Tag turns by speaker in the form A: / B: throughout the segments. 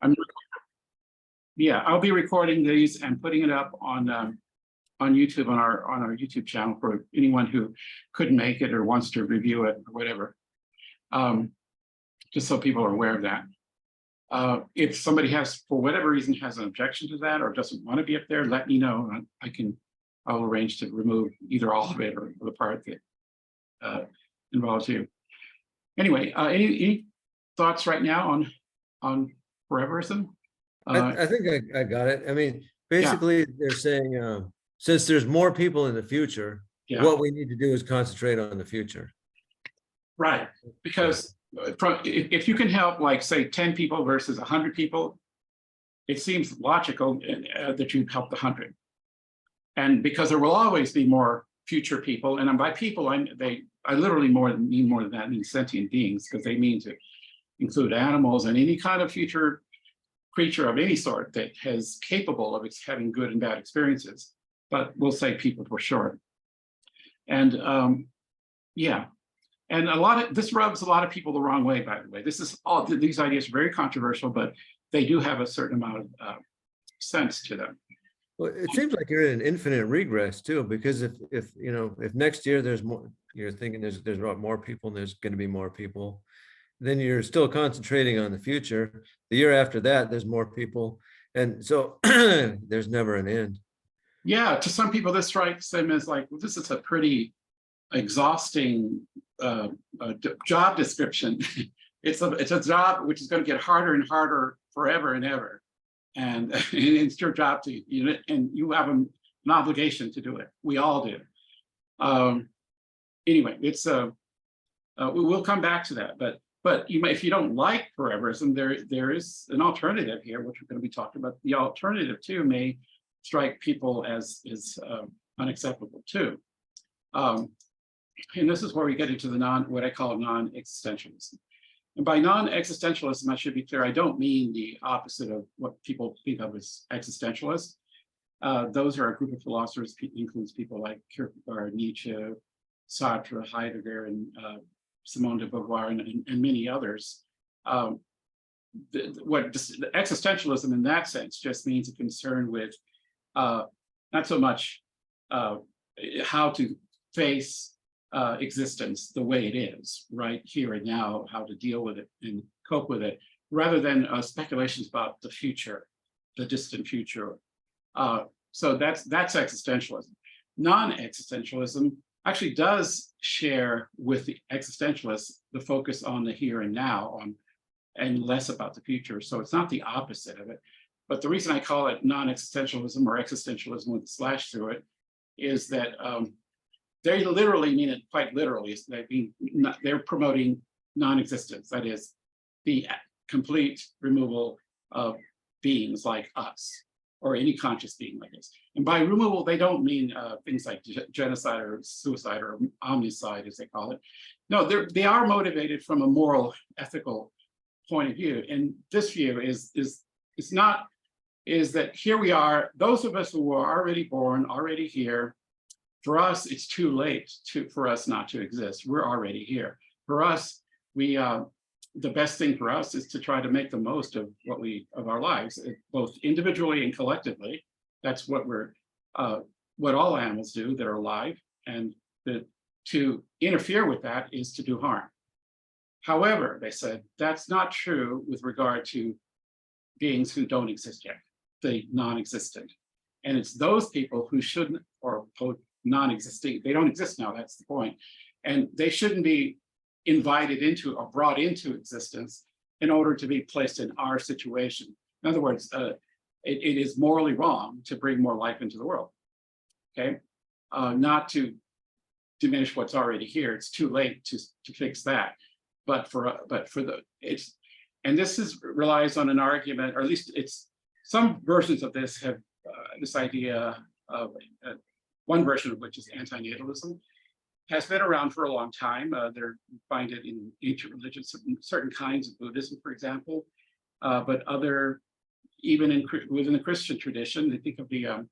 A: I'm yeah, I'll be recording these and putting it up on YouTube on our YouTube channel for anyone who couldn't make it or wants to review it or whatever. Just so people are aware of that. If somebody has, for whatever reason, has an objection to that or doesn't want to be up there, let me know. I'll arrange to remove either all of it or the part that involves you. Anyway, any thoughts right now on Foreverism?
B: I think I got it. I mean, basically, they're saying since there's more people in the future, what we need to do is concentrate on the future.
A: Right, because if you can help, like, say, 10 people versus 100 people, it seems logical that you help the 100. And because there will always be more future people, and by people, I literally mean more than that, I mean sentient beings, because they mean to include animals and any kind of future creature of any sort that is capable of having good and bad experiences. But we'll say people for short. And yeah. And this rubs a lot of people the wrong way, by the way. These ideas are very controversial, but they do have a certain amount of sense to them.
B: Well, it seems like you're in an infinite regress too, because if next year there's more, you're thinking there's more people and there's going to be more people, then you're still concentrating on the future. The year after that, there's more people, and so there's never an end.
A: Yeah, to some people, this strikes them as like, well, this is a pretty exhausting job description. It's a job which is going to get harder and harder forever and ever, and it's your job to and you have an obligation to do it. We all do. Anyway, it's we'll come back to that, but if you don't like Foreverism, there is an alternative here, which we're going to be talking about. The alternative too may strike people as unacceptable too. And this is where we get into what I call non-existentialism. And by non-existentialism, I should be clear, I don't mean the opposite of what people think of as existentialists. Those are a group of philosophers, includes people like Kierkegaard, Nietzsche, Sartre, Heidegger, and Simone de Beauvoir, and many others. The existentialism in that sense just means a concern with not so much how to face existence the way it is, right here and now, how to deal with it and cope with it, rather than speculations about the future, the distant future. So that's existentialism. Non-existentialism actually does share with the existentialists the focus on the here and now, and less about the future. So it's not the opposite of it. But the reason I call it non-existentialism or existentialism with a slash through it is that they literally mean it quite literally. They're promoting non-existence, that is, the complete removal of beings like us, or any conscious being like us. And by removal, they don't mean things like genocide or suicide or omnicide, as they call it. No, they are motivated from a moral, ethical point of view. And this view is that here we are, those of us who were already born, already here. For us, it's too late for us not to exist. We're already here. For us, the best thing for us is to try to make the most of our lives, both individually and collectively. That's what what all animals do that are alive, and to interfere with that is to do harm. However, they said that's not true with regard to beings who don't exist yet, the non-existent. And it's those people who shouldn't, or non-existing, they don't exist now, that's the point. And they shouldn't be invited into or brought into existence in order to be placed in our situation. In other words, it is morally wrong to bring more life into the world, okay? Not to diminish what's already here. It's too late to fix that. And this relies on an argument, or at least some versions of this have this idea of one version of which is anti-natalism, has been around for a long time. You find it in ancient religions, certain kinds of Buddhism, for example, but even within the Christian tradition, they think of the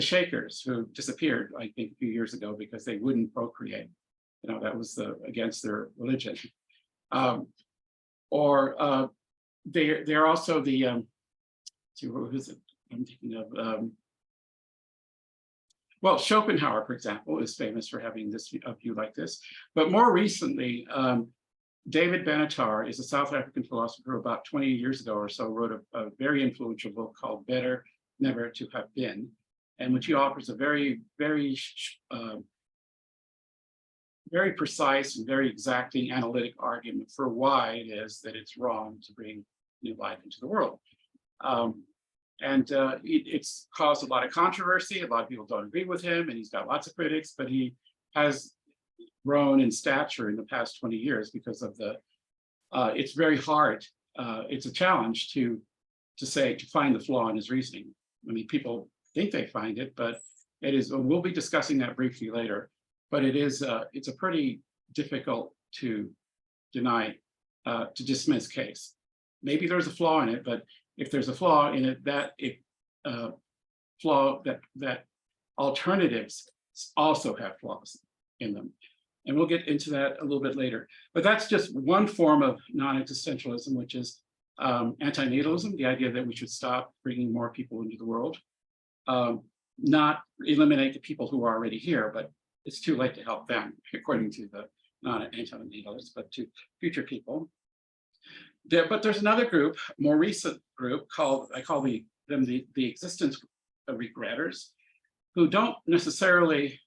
A: Shakers who disappeared, I think, a few years ago because they wouldn't procreate. That was against their religion. Or they're also the see, what was it I'm thinking of, well, Schopenhauer, for example, is famous for having this a view like this. But more recently, David Benatar is a South African philosopher who about 20 years ago or so wrote a very influential book called Better Never to Have Been, and which he offers a very, very, very precise and very exacting analytic argument for why it is that it's wrong to bring new life into the world. It's caused a lot of controversy. A lot of people don't agree with him, and he's got lots of critics, but he has grown in stature in the past 20 years because of the, it's very hard. It's a challenge to find the flaw in his reasoning. I mean, people think they find it, but it is, we'll be discussing that briefly later, but it is, it's a pretty difficult to deny, to dismiss case. Maybe there's a flaw in it, but if there's a flaw in it, that alternatives also have flaws in them. And we'll get into that a little bit later. But that's just one form of non-existentialism, which is antinatalism, the idea that we should stop bringing more people into the world. Not eliminate the people who are already here, but it's too late to help them, according to the non-antinatalists, but to future people. But there's another group, more recent group, called, I call them the existence regretters, who don't necessarily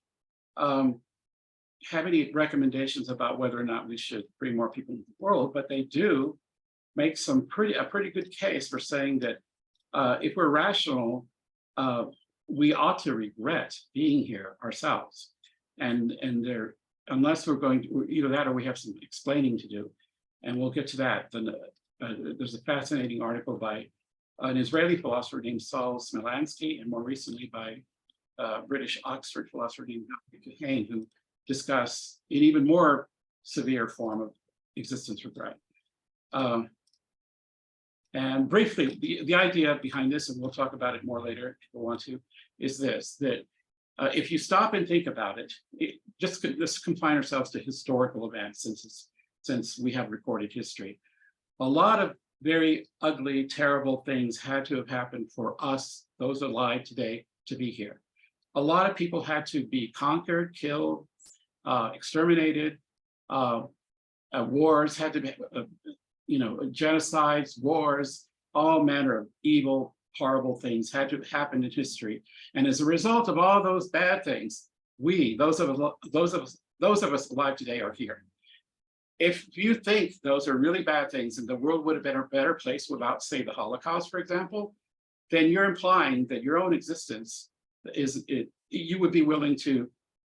A: have any recommendations about whether or not we should bring more people into the world, but they do make a pretty good case for saying that if we're rational, we ought to regret being here ourselves. And unless we're going to, either that or we have some explaining to do. And we'll get to that. Then there's a fascinating article by an Israeli philosopher named Saul Smilansky, and more recently by a British Oxford philosopher named Kahane, who discuss an even more severe form of existence regret. And briefly, the idea behind this, and we'll talk about it more later if we want to, is this, that if you stop and think about it, let's confine ourselves to historical events since we have recorded history. A lot of very ugly, terrible things had to have happened for us, those alive today, to be here. A lot of people had to be conquered, killed, exterminated. Wars had to be, genocides, wars, all manner of evil, horrible things had to happen in history. And as a result of all those bad things, those of us alive today are here. If you think those are really bad things and the world would have been a better place without, say, the Holocaust, for example, then you're implying that your own existence you would be willing to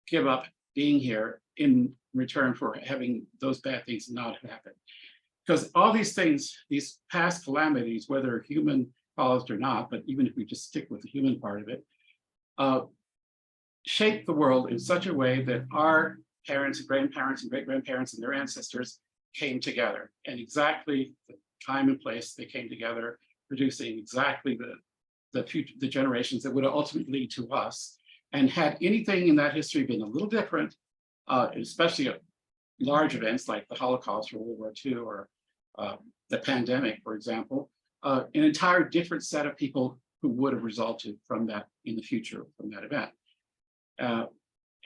A: give up being here in return for having those bad things not happen. Because all these things, these past calamities, whether human caused or not, but even if we just stick with the human part of it, shape the world in such a way that our parents and grandparents and great-grandparents and their ancestors came together, and exactly the time and place they came together, producing exactly the generations that would ultimately lead to us. And had anything in that history been a little different, especially large events like the Holocaust or World War II or the pandemic, for example, an entire different set of people who would have resulted from that in the future from that event.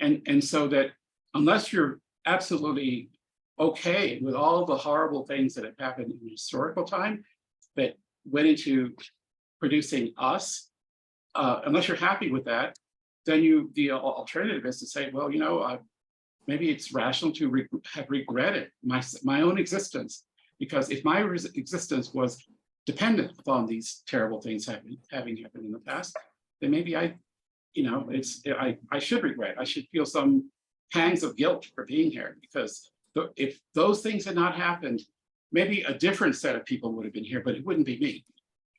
A: And so that unless you're absolutely okay with all the horrible things that have happened in historical time that went into producing us, unless you're happy with that, then the alternative is to say, well, maybe it's rational to have regretted my own existence, because if my existence was dependent upon these terrible things having happened in the past, then maybe I should regret. I should feel some pangs of guilt for being here, because if those things had not happened, maybe a different set of people would have been here, but it wouldn't be me.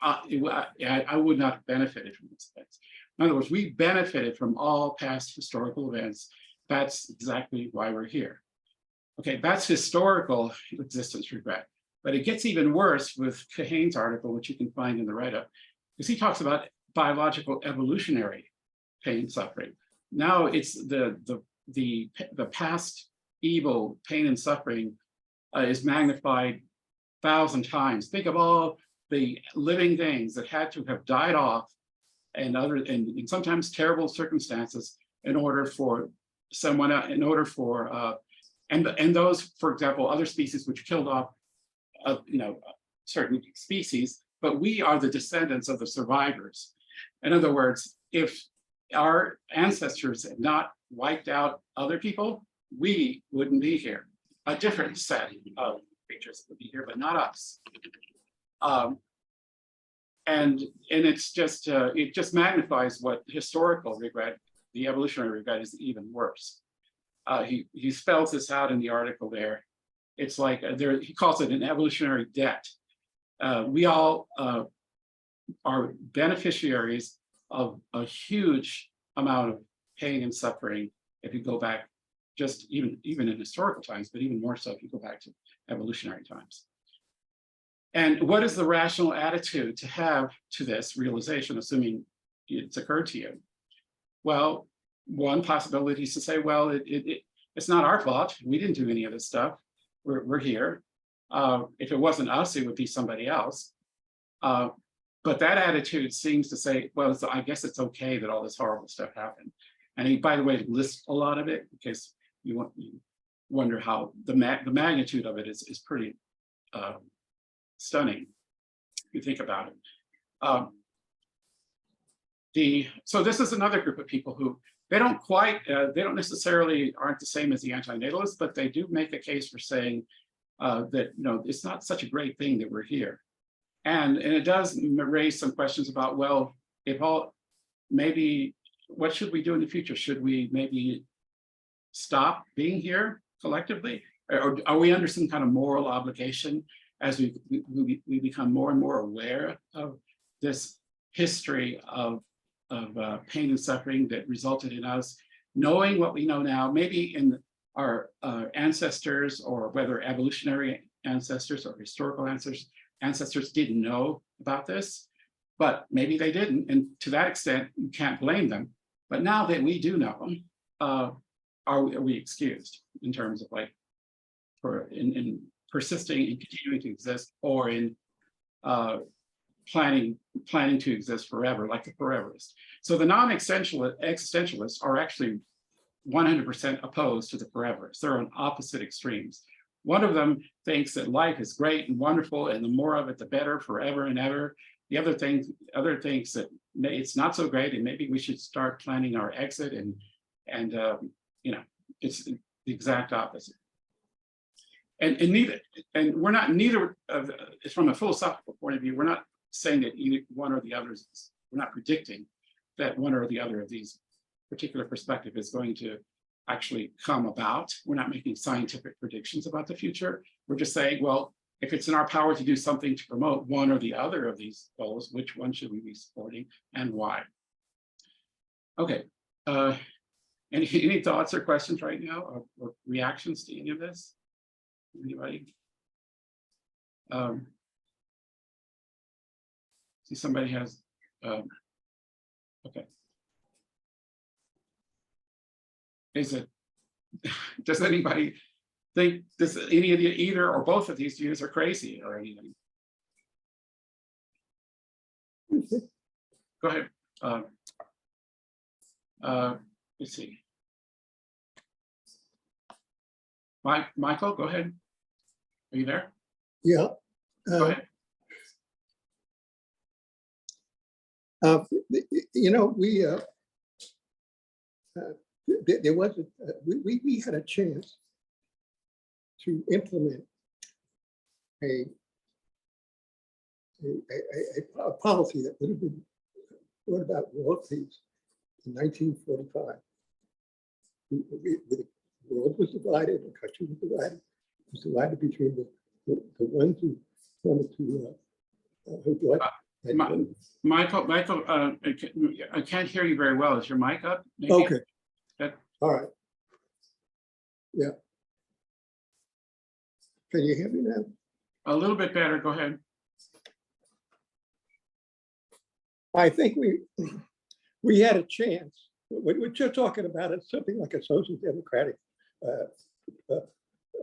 A: I would not have benefited from these things. In other words, we benefited from all past historical events. That's exactly why we're here. Okay, that's historical existence regret. But it gets even worse with Kahane's article, which you can find in the write-up, because he talks about biological evolutionary pain and suffering. Now it's the past evil, pain and suffering is magnified 1,000 times. Think of all the living things that had to have died off and in sometimes terrible circumstances in order for someone, and those, for example, other species which killed off, certain species, but we are the descendants of the survivors. In other words, if our ancestors had not wiped out other people, we wouldn't be here. A different set of creatures would be here, but not us. And it's just it just magnifies what historical regret, the evolutionary regret, is even worse. He spells this out in the article there. It's like he calls it an evolutionary debt. We all are beneficiaries of a huge amount of pain and suffering if you go back, just even in historical times, but even more so if you go back to evolutionary times. And what is the rational attitude to have to this realization, assuming it's occurred to you? Well, one possibility is to say, well, it's not our fault. We didn't do any of this stuff. We're here. If it wasn't us, it would be somebody else. But that attitude seems to say, well, I guess it's okay that all this horrible stuff happened. And he, by the way, lists a lot of it because you wonder how the magnitude of it is pretty stunning if you think about it. So this is another group of people who they don't necessarily aren't the same as the antinatalists, but they do make a case for saying that it's not such a great thing that we're here. And it does raise some questions about, well, maybe what should we do in the future? Should we maybe stop being here collectively? Or are we under some kind of moral obligation as we become more and more aware of this history of pain and suffering that resulted in us knowing what we know now, maybe in our ancestors, or whether evolutionary ancestors or historical ancestors didn't know about this, but maybe they didn't. And to that extent, you can't blame them. But now that we do know, are we excused in terms of in persisting and continuing to exist, or in planning to exist forever, like the Foreverists? So the non-existentialists are actually 100% opposed to the Foreverists. They're on opposite extremes. One of them thinks that life is great and wonderful, and the more of it, the better, forever and ever. The other thinks that it's not so great, and maybe we should start planning our exit. And it's the exact opposite. And we're not from a philosophical point of view, we're not saying that either one or the others. We're not predicting that one or the other of these particular perspective is going to actually come about. We're not making scientific predictions about the future. We're just saying, well, if it's in our power to do something to promote one or the other of these goals, which one should we be supporting and why? Okay. Any thoughts or questions right now, or reactions to any of this? Anybody? See, somebody has. Okay. Does anybody think either or both of these views are crazy or anything? Go ahead. Let's see. Michael, go ahead. Are you there?
C: Yeah.
A: Go ahead.
C: We had a chance to implement a policy that would have been brought about world peace in 1945. The world was divided, the country was divided. It was divided between the ones who wanted to
A: Michael, I can't hear you very well. Is your mic up? Maybe?
C: Okay. All right. Yeah. Can you hear me now?
A: A little bit better. Go ahead.
C: I think we had a chance. What you're talking about is something like a social democratic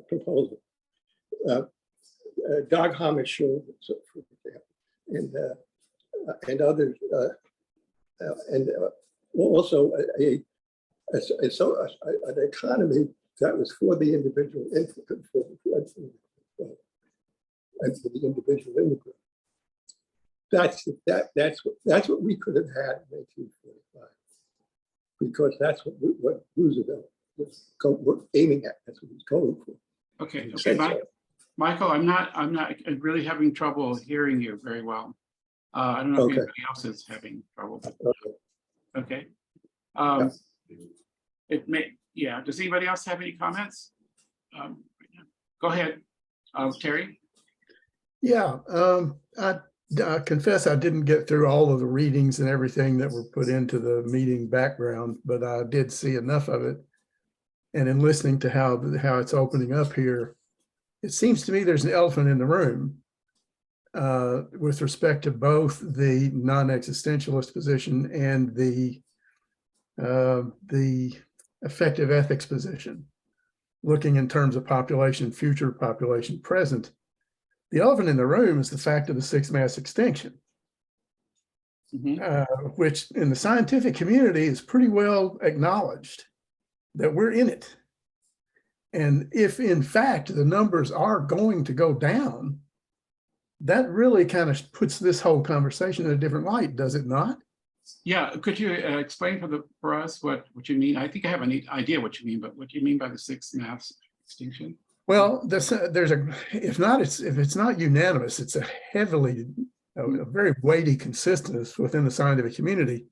C: proposal. Dag Hammarskjöld, for example, and others, and also an economy that was for the individual and for the individual immigrant. That's what we could have had in 1845, because that's what Roosevelt was aiming at. That's what he's going for.
A: Okay, okay, Michael, I'm really having trouble hearing you very well. I don't know if anybody else is having trouble. Okay. It may, yeah. Does anybody else have any comments? Go ahead, Terry.
D: Yeah, I confess I didn't get through all of the readings and everything that were put into the meeting background, but I did see enough of it. And in listening to how it's opening up here, it seems to me there's an elephant in the room with respect to both the non-existentialist position and the effective ethics position, looking in terms of population, future population, present. The elephant in the room is the fact of the sixth mass extinction, which in the scientific community is pretty well acknowledged that we're in it. And if in fact the numbers are going to go down, that really kind of puts this whole conversation in a different light, does it not?
A: Yeah, could you explain for us what you mean? I think I have an idea what you mean, but what do you mean by the sixth mass extinction?
D: Well, there's a, if it's not unanimous, it's a very weighty consensus within the scientific community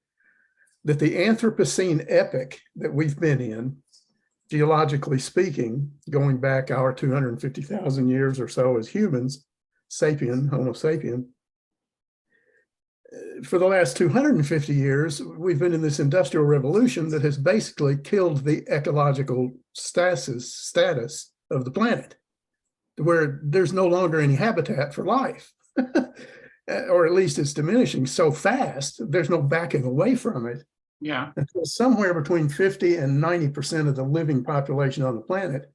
D: that the Anthropocene epoch that we've been in, geologically speaking, going back our 250,000 years or so as humans, Homo sapien, for the last 250 years, we've been in this industrial revolution that has basically killed the ecological status of the planet, where there's no longer any habitat for life, or at least it's diminishing so fast, there's no backing away from it.
A: Yeah.
D: Until somewhere between 50 and 90% of the living population on the planet,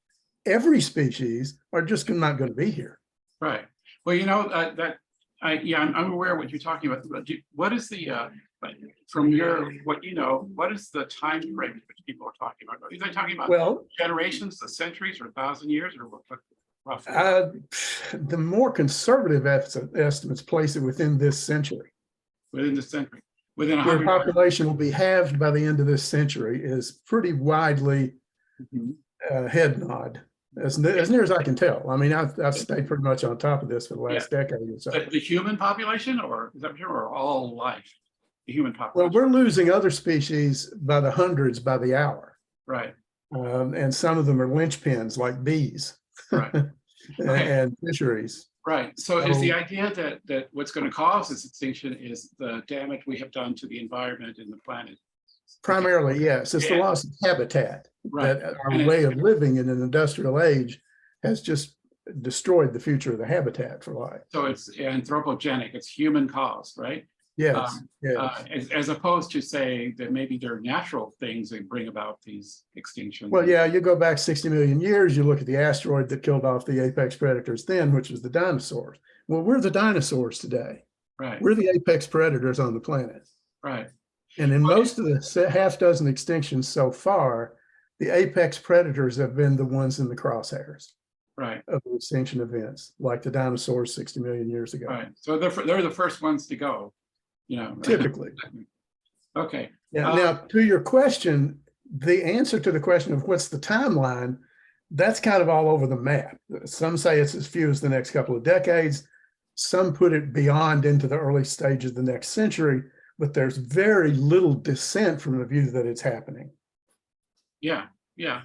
D: every species are just not going to be here.
A: Right. Well, you know, I'm aware of what you're talking about. But what is the, from what you know, what is the time frame which people are talking about? Are they talking about generations, the centuries, or 1,000 years, or what? Roughly?
D: The more conservative estimates place it within this century.
A: Within the century. Within 100
D: where population will be halved by the end of this century is pretty widely head nod, as near as I can tell. I mean, I've stayed pretty much on top of this for the last decade or so.
A: The human population, or is that or all life? The human population.
D: Well, we're losing other species by the hundreds by the hour.
A: Right.
D: And some of them are linchpins like bees.
A: Right. Okay.
D: And fisheries.
A: Right. So is the idea that what's going to cause this extinction is the damage we have done to the environment and the planet?
D: Primarily, yes. It's the loss of habitat.
A: Right.
D: That our way of living in an industrial age has just destroyed the future of the habitat for life.
A: So it's anthropogenic. It's human caused, right?
D: Yes. Yes.
A: As opposed to say that maybe there are natural things that bring about these extinctions.
D: Well, yeah, you go back 60 million years, you look at the asteroid that killed off the apex predators then, which was the dinosaurs. Well, we're the dinosaurs today.
A: Right.
D: We're the apex predators on the planet.
A: Right.
D: And in most of the half dozen extinctions so far, the apex predators have been the ones in the crosshairs.
A: Right.
D: Of the extinction events, like the dinosaurs 60 million years ago.
A: Right. So they're the first ones to go. You know,
D: typically.
A: Okay.
D: Yeah. Now, to your question, the answer to the question of what's the timeline, that's kind of all over the map. Some say it's as few as the next couple of decades. Some put it beyond into the early stages of the next century, but there's very little dissent from the view that it's happening.
A: Yeah. Yeah.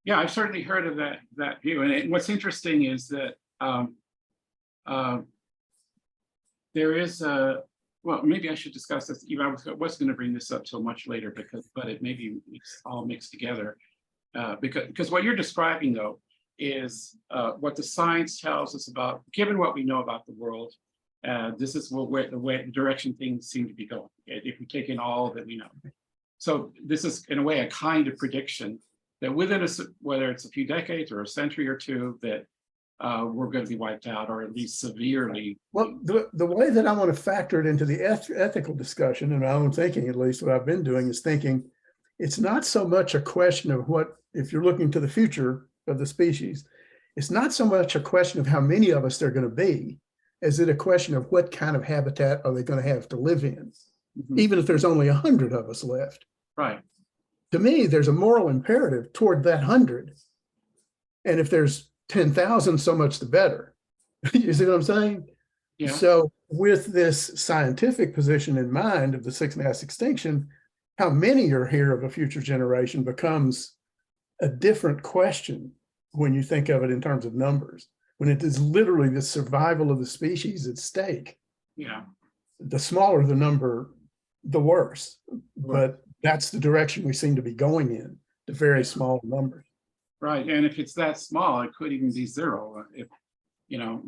A: Yeah. I've certainly heard of that view. And what's interesting is that there is a, well, maybe I should discuss this. Even I was going to bring this up till much later but it maybe it's all mixed together because what you're describing though is what the science tells us about, given what we know about the world. This is the direction things seem to be going. If we take in all that we know, so this is in a way a kind of prediction that within whether it's a few decades or a century or two, that we're going to be wiped out, or at least severely.
D: Well, the way that I want to factor it into the ethical discussion, and my own thinking, at least what I've been doing, is thinking it's not so much a question of what, if you're looking to the future of the species, it's not so much a question of how many of us there are going to be, as it a question of what kind of habitat are they going to have to live in, even if there's only 100 of us left.
A: Right.
D: To me, there's a moral imperative toward that 100. And if there's 10,000, so much the better. You see what I'm saying?
A: Yeah.
D: So with this scientific position in mind of the sixth mass extinction, how many are here of a future generation becomes a different question when you think of it in terms of numbers, when it is literally the survival of the species at stake.
A: Yeah.
D: The smaller the number, the worse. But that's the direction we seem to be going in, the very small numbers.
A: Right. And if it's that small, it could even be zero. If, you know,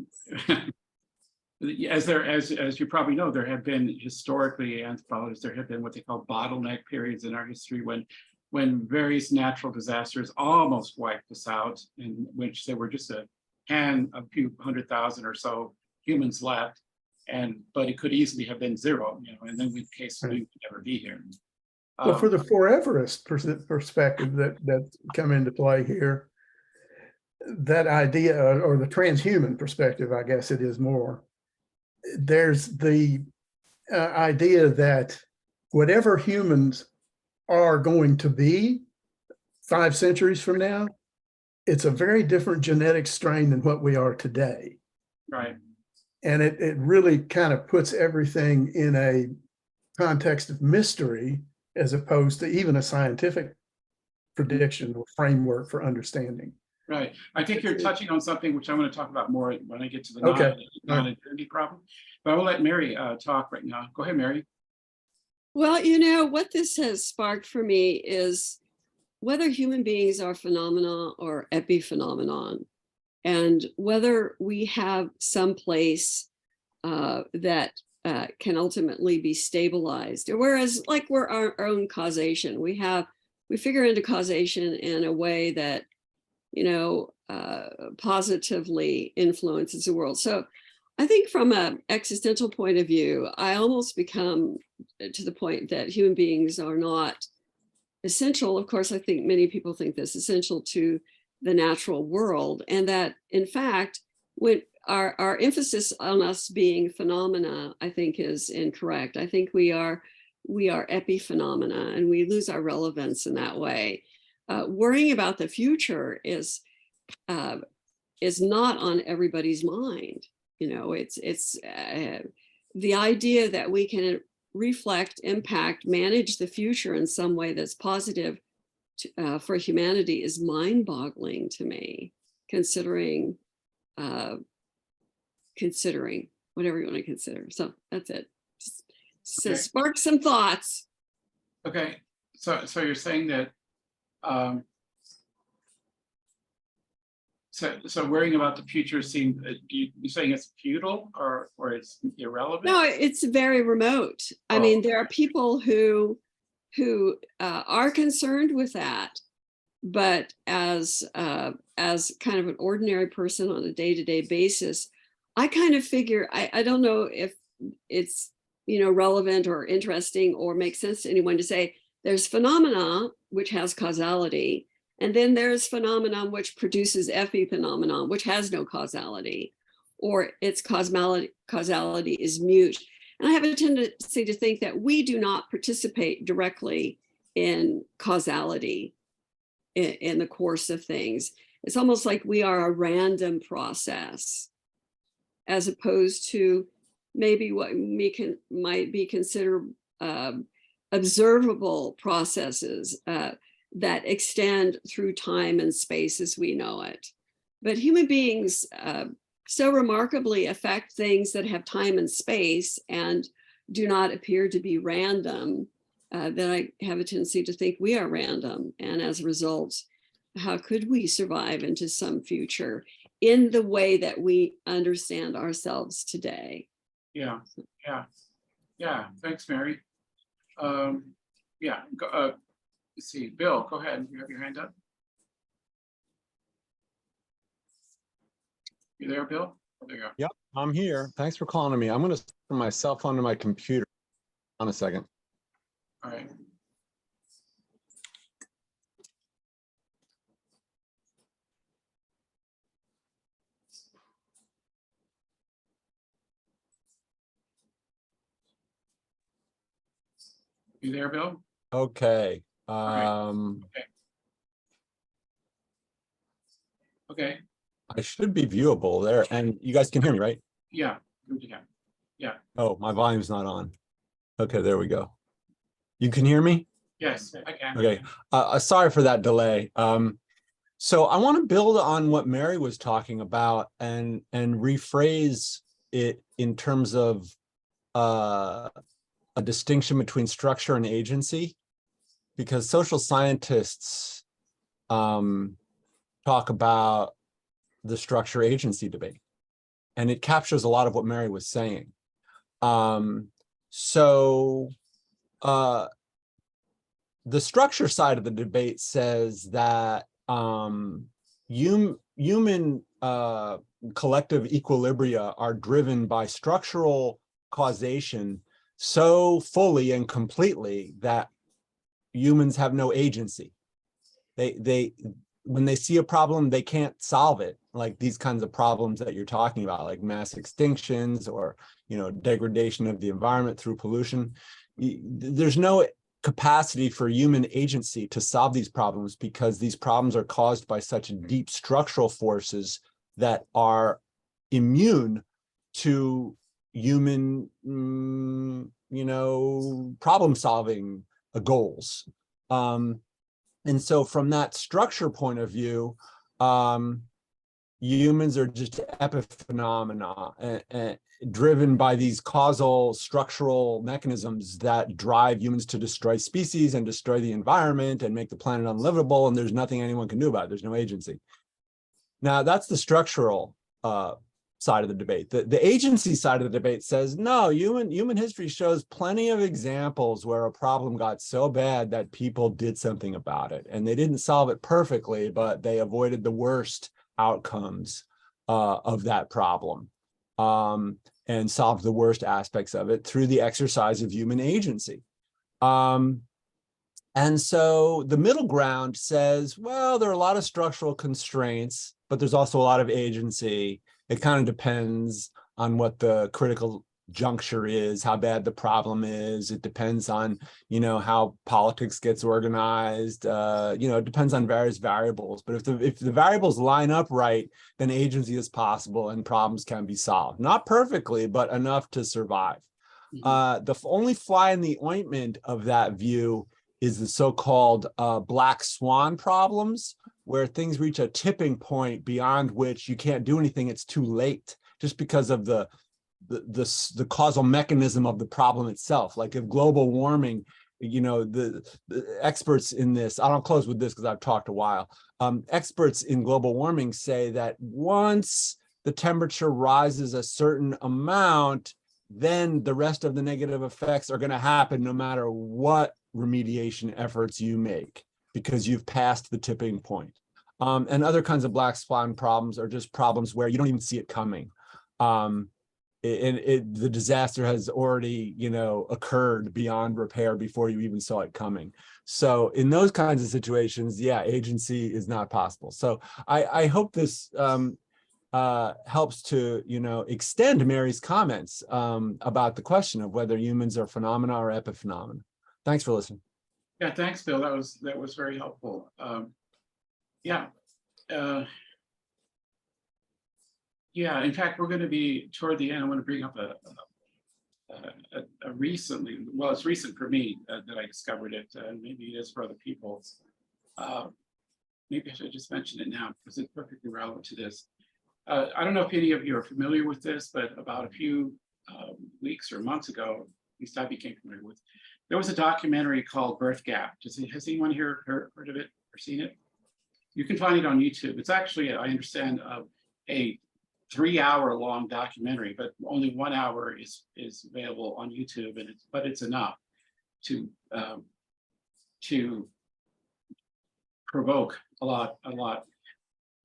A: as you probably know, there have been historically, anthropologists, there have been what they call bottleneck periods in our history when various natural disasters almost wiped us out, in which there were just a few 100,000 or so humans left, but it could easily have been zero, you know, and then we would never be here.
D: Well, for the foreverist perspective that come into play here, that idea, or the transhuman perspective, I guess it is more, there's the idea that whatever humans are going to be 5 centuries from now, it's a very different genetic strain than what we are today.
A: Right.
D: And it really kind of puts everything in a context of mystery, as opposed to even a scientific prediction or framework for understanding.
A: Right. I think you're touching on something which I'm going to talk about more when I get to the non-identity problem. But I will let Mary talk right now. Go ahead, Mary.
E: Well, you know, what this has sparked for me is whether human beings are phenomena or epiphenomenon, and whether we have some place that can ultimately be stabilized. Whereas, like, we're our own causation. We figure into causation in a way that, you know, positively influences the world. So I think from an existential point of view, I almost become to the point that human beings are not essential. Of course, I think many people think this, essential to the natural world, and that in fact, when our emphasis on us being phenomena, I think, is incorrect. I think we are epiphenomena, and we lose our relevance in that way. Worrying about the future is not on everybody's mind. You know, it's the idea that we can reflect, impact, manage the future in some way that's positive for humanity is mind-boggling to me, considering whatever you want to consider. So that's it. So spark some thoughts.
A: Okay, so you're saying that so worrying about the future seems, you're saying it's futile or it's irrelevant?
E: No, it's very remote. I mean, there are people who are concerned with that, but as kind of an ordinary person on a day-to-day basis, I kind of figure, I don't know if it's, you know, relevant or interesting or makes sense to anyone to say there's phenomena which has causality, and then there's phenomenon which produces epiphenomenon, which has no causality, or its causality is mute. And I have a tendency to think that we do not participate directly in causality in the course of things. It's almost like we are a random process, as opposed to maybe what might be considered observable processes that extend through time and space as we know it. But human beings so remarkably affect things that have time and space and do not appear to be random, that I have a tendency to think we are random. And as a result, how could we survive into some future in the way that we understand ourselves today?
A: Yeah. Thanks, Mary. Let's see, Bill, go ahead. You have your hand up. You there, Bill? Oh, there you are.
F: Yep, I'm here. Thanks for calling me. I'm going to put my cell phone to my computer. On a second.
A: All right. You there, Bill?
F: Okay.
A: right. Okay.
F: I should be viewable there, and you guys can hear me, right?
A: Yeah. Good to go. Yeah.
F: Oh, my volume's not on. Okay, there we go. You can hear me?
A: Yes, I can.
F: Okay. Sorry for that delay. So I want to build on what Mary was talking about and rephrase it in terms of a distinction between structure and agency, because social scientists talk about the structure agency debate, and it captures a lot of what Mary was saying. The structure side of the debate says that human collective equilibria are driven by structural causation so fully and completely that humans have no agency. When they see a problem, they can't solve it, like these kinds of problems that you're talking about, like mass extinctions or degradation of the environment through pollution. There's no capacity for human agency to solve these problems because these problems are caused by such deep structural forces that are immune to human problem solving goals. And so from that structure point of view, humans are just epiphenomena driven by these causal structural mechanisms that drive humans to destroy species and destroy the environment and make the planet unlivable, and there's nothing anyone can do about it. There's no agency. Now, that's the structural side of the debate. The agency side of the debate says, no, human history shows plenty of examples where a problem got so bad that people did something about it. And they didn't solve it perfectly, but they avoided the worst outcomes of that problem and solved the worst aspects of it through the exercise of human agency. And so the middle ground says, well, there are a lot of structural constraints, but there's also a lot of agency. It kind of depends on what the critical juncture is, how bad the problem is. It depends on, how politics gets organized. It depends on various variables. But if the variables line up right, then agency is possible and problems can be solved. Not perfectly, but enough to survive. The only fly in the ointment of that view is the so-called black swan problems, where things reach a tipping point beyond which you can't do anything. It's too late, just because of the causal mechanism of the problem itself. Like if global warming, the experts in this, I'll close with this because I've talked a while. Experts in global warming say that once the temperature rises a certain amount, then the rest of the negative effects are going to happen no matter what remediation efforts you make, because you've passed the tipping point. And other kinds of black swan problems are just problems where you don't even see it coming. The disaster has already, occurred beyond repair before you even saw it coming. So in those kinds of situations, yeah, agency is not possible. So I hope this helps to, extend Mary's comments about the question of whether humans are phenomena or epiphenomena. Thanks for listening.
A: Yeah, thanks, Bill. That was very helpful. Yeah. Yeah, in fact, we're going to be toward the end. I want to bring up a recently, well, it's recent for me that I discovered it, and maybe it is for other people. Maybe I should just mention it now because it's perfectly relevant to this. I don't know if any of you are familiar with this, but about a few weeks or months ago, at least I became familiar with, there was a documentary called Birth Gap. Has anyone here heard of it or seen it? You can find it on YouTube. It's actually, I understand, a 3-hour-long documentary, but only 1 hour is available on YouTube, and it's enough to provoke a lot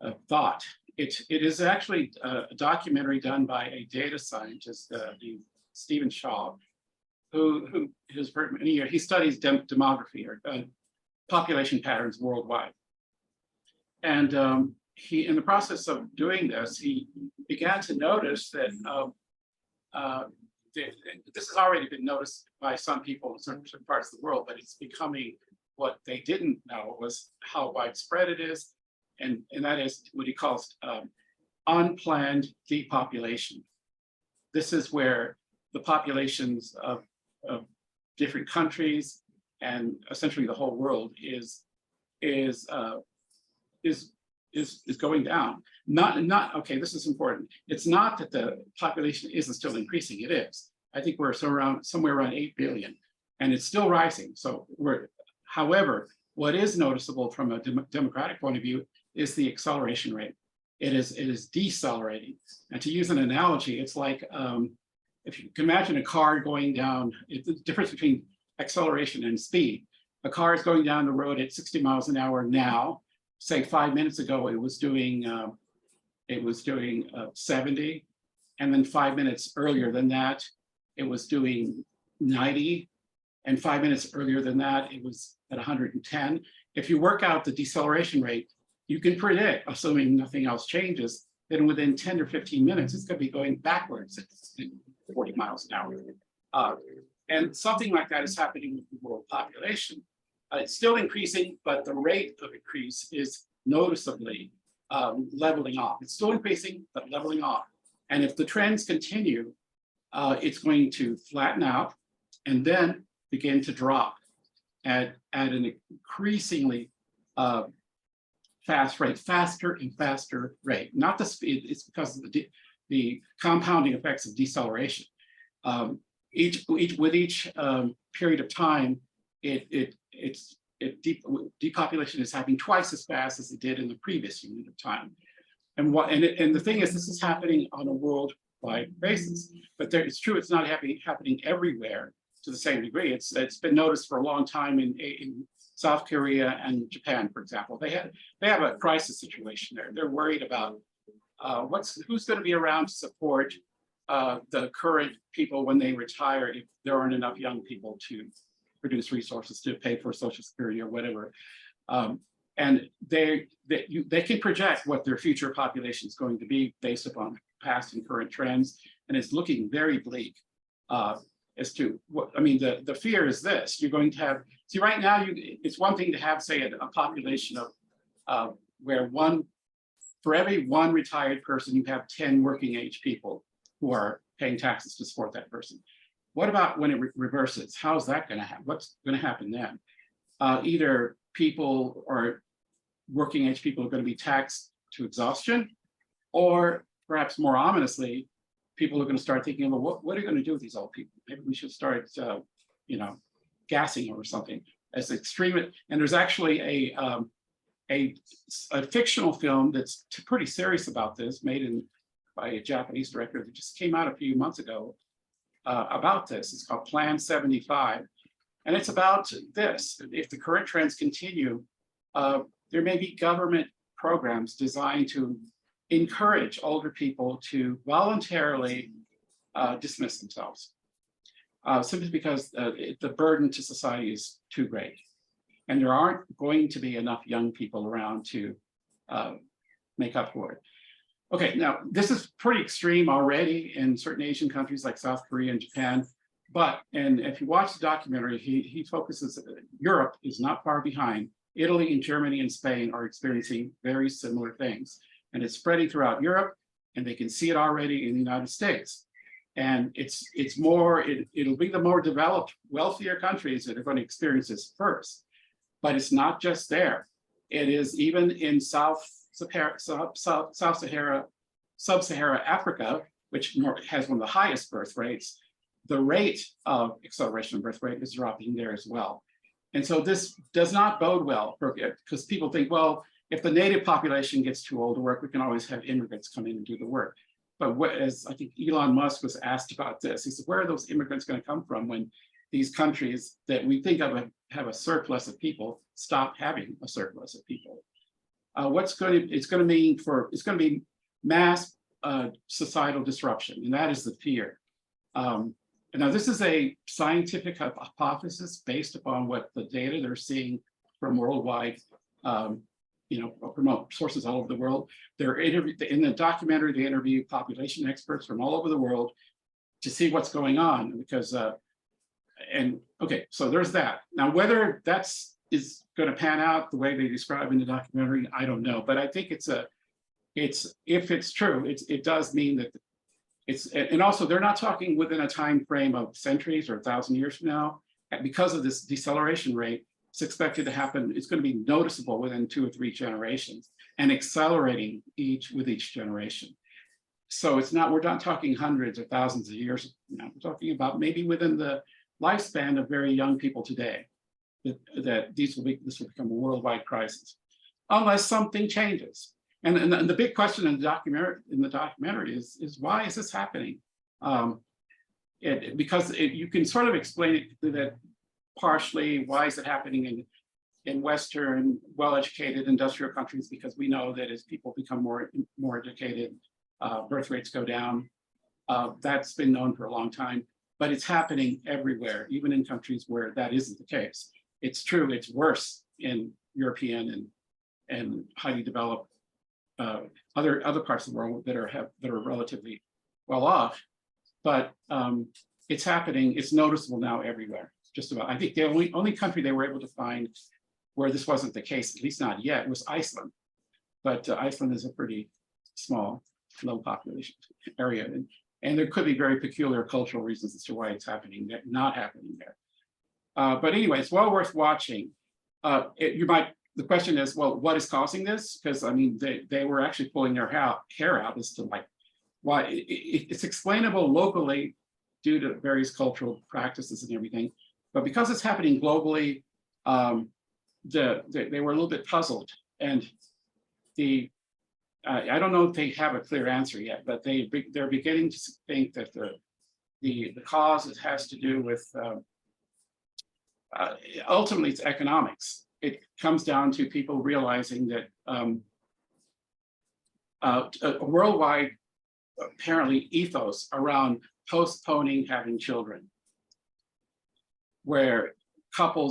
A: of thought it is actually a documentary done by a data scientist, Stephen Shaw, who has for many years, he studies demography or population patterns worldwide. And he, in the process of doing this, he began to notice that this has already been noticed by some people in certain parts of the world, but it's becoming what they didn't know was how widespread it is. And that is what he calls unplanned depopulation. This is where the populations of different countries and essentially the whole world is going down. Not okay. This is important. It's not that the population isn't still increasing. It is. I think we're somewhere around 8 billion, and it's still rising. So however, what is noticeable from a democratic point of view is the acceleration rate. It is decelerating. And to use an analogy, it's like if you can imagine a car going down. The difference between acceleration and speed. A car is going down the road at 60 miles an hour now. Say 5 minutes ago, it was doing 70, and then 5 minutes earlier than that, it was doing 90, and 5 minutes earlier than that, it was at 110. If you work out the deceleration rate, you can predict, assuming nothing else changes, that within 10 or 15 minutes, it's going to be going backwards at 40 miles an hour. And something like that is happening with the world population. It's still increasing, but the rate of increase is noticeably leveling off. It's still increasing, but leveling off. And if the trends continue, it's going to flatten out and then begin to drop at an increasingly fast rate, faster and faster rate. Not the speed, it's because of the compounding effects of deceleration. With each period of time, depopulation is happening twice as fast as it did in the previous unit of time. And the thing is, this is happening on a worldwide basis. But it's true, it's not happening everywhere to the same degree. It's been noticed for a long time in South Korea and Japan, for example. They have a crisis situation there. They're worried about who's going to be around to support the current people when they retire if there aren't enough young people to produce resources to pay for Social Security or whatever. And they can project what their future population is going to be based upon past and current trends. And it's looking very bleak as to what, I mean, the fear is this: you're going to have, see right now, it's one thing to have, say, a population of where for every one retired person, you have 10 working age people who are paying taxes to support that person. What about when it reverses? How's that going to happen? What's going to happen then? Either people or working age people are going to be taxed to exhaustion, or perhaps more ominously, people are going to start thinking, well, what are you going to do with these old people? Maybe we should start, gassing or something as extreme. And there's actually a fictional film that's pretty serious about this, made by a Japanese director that just came out a few months ago about this. It's called Plan 75. And it's about this: if the current trends continue, there may be government programs designed to encourage older people to voluntarily dismiss themselves, simply because the burden to society is too great. And there aren't going to be enough young people around to make up for it. Okay, now this is pretty extreme already in certain Asian countries like South Korea and Japan. And if you watch the documentary, he focuses, Europe is not far behind. Italy and Germany and Spain are experiencing very similar things. And it's spreading throughout Europe, and they can see it already in the United States. And it'll be the more developed, wealthier countries that are going to experience this first. But it's not just there. It is even in Sub-Saharan Africa, which has one of the highest birth rates. The rate of acceleration of birth rate is dropping there as well. And so this does not bode well, because people think, well, if the native population gets too old to work, we can always have immigrants come in and do the work. But as I think Elon Musk was asked about this, he said, where are those immigrants going to come from when these countries that we think of have a surplus of people stop having a surplus of people? it's going to be mass societal disruption, and that is the fear. Now, this is a scientific hypothesis based upon what the data they're seeing from worldwide, from sources all over the world. In the documentary, they interview population experts from all over the world to see what's going on, because so there's that. Now, whether is going to pan out the way they describe in the documentary, I don't know, but I think if it's true, it does mean that and also they're not talking within a time frame of centuries or 1,000 years from now. And because of this deceleration rate, it's expected to happen. It's going to be noticeable within 2 or 3 generations, and accelerating with each generation. So we're not talking hundreds or thousands of years now. We're talking about maybe within the lifespan of very young people today, that this will become a worldwide crisis, unless something changes. And the big question in the documentary is why is this happening? Because you can sort of explain it that partially. Why is it happening in Western, well-educated industrial countries? Because we know that as people become more educated, birth rates go down. That's been known for a long time, but it's happening everywhere, even in countries where that isn't the case. It's true. It's worse in European and highly developed other parts of the world that are relatively well off, but it's happening. It's noticeable now everywhere. Just about. I think the only country they were able to find where this wasn't the case, at least not yet, was Iceland. But Iceland is a pretty small, low population area, and there could be very peculiar cultural reasons as to why it's not happening there. But anyway, it's well worth watching. The question is, well, what is causing this? Because I mean, they were actually pulling their hair out as to why. It's explainable locally due to various cultural practices and everything, but because it's happening globally, they were a little bit puzzled. And I don't know if they have a clear answer yet, but they're beginning to think that the cause has to do with ultimately it's economics. It comes down to people realizing that a worldwide, apparently, ethos around postponing having children, where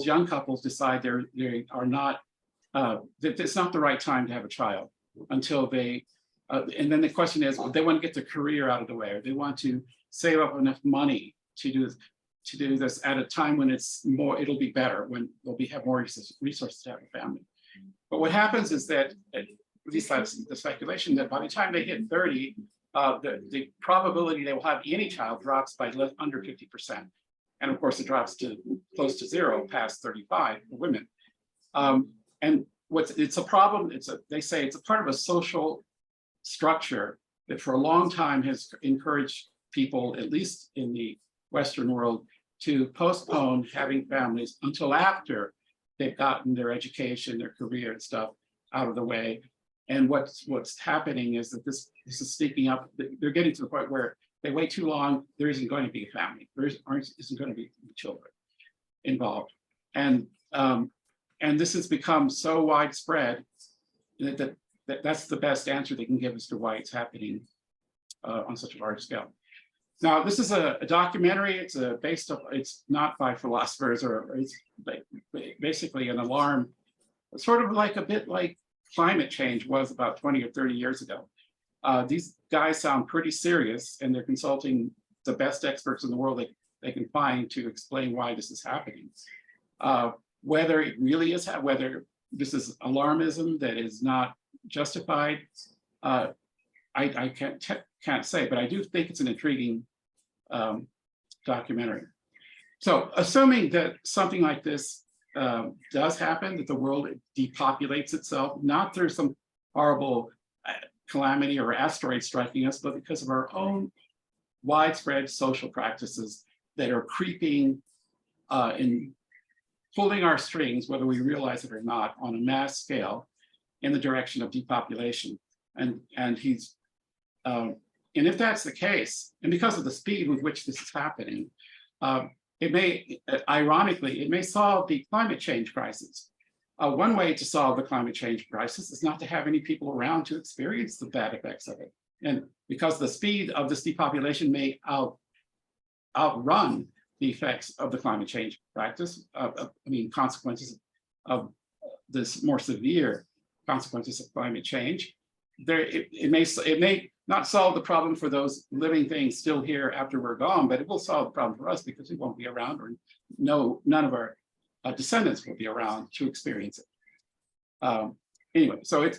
A: young couples decide they are not, that it's not the right time to have a child until they, and then the question is, they want to get their career out of the way, or they want to save up enough money to do this at a time when it'll be better, when they'll have more resources to have a family. But what happens is that, at least that's the speculation, that by the time they hit 30, the probability they will have any child drops by under 50%. And of course, it drops to close to 0 past 35 for women. And it's a problem. They say it's a part of a social structure that for a long time has encouraged people, at least in the Western world, to postpone having families until after they've gotten their education, their career and stuff out of the way. And what's happening is that this is sneaking up. They're getting to the point where they wait too long, there isn't going to be a family. There isn't going to be children involved. And this has become so widespread that that's the best answer they can give as to why it's happening on such a large scale. Now, this is a documentary. It's not by philosophers, or it's basically an alarm, sort of a bit like climate change was about 20 or 30 years ago. These guys sound pretty serious, and they're consulting the best experts in the world they can find to explain why this is happening. Whether it really is, whether this is alarmism that is not justified, I can't say, but I do think it's an intriguing documentary. So, assuming that something like this does happen, that the world depopulates itself, not through some horrible calamity or asteroid striking us, but because of our own widespread social practices that are creeping and pulling our strings, whether we realize it or not, on a mass scale in the direction of depopulation. And if that's the case, and because of the speed with which this is happening, it may, ironically, it may solve the climate change crisis, One way to solve the climate change crisis is not to have any people around to experience the bad effects of it. And because the speed of this depopulation may outrun the effects of the climate change practice, consequences of this more severe consequences of climate change, it may not solve the problem for those living things still here after we're gone, but it will solve the problem for us because we won't be around, or none of our descendants will be around to experience it. Anyway, so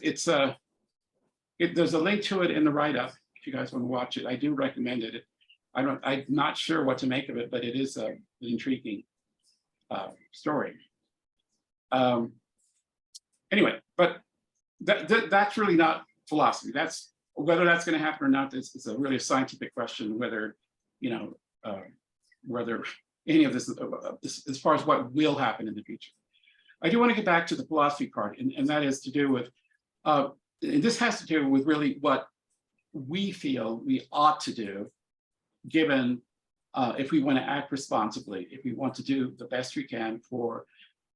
A: there's a link to it in the write-up if you guys want to watch it. I do recommend it. I'm not sure what to make of it, but it is an intriguing story. Anyway, but that's really not philosophy. That's whether that's going to happen or not. It's a really scientific question. Whether whether any of this, as far as what will happen in the future. I do want to get back to the philosophy part, and that is to do with. And this has to do with really what we feel we ought to do, given if we want to act responsibly, if we want to do the best we can for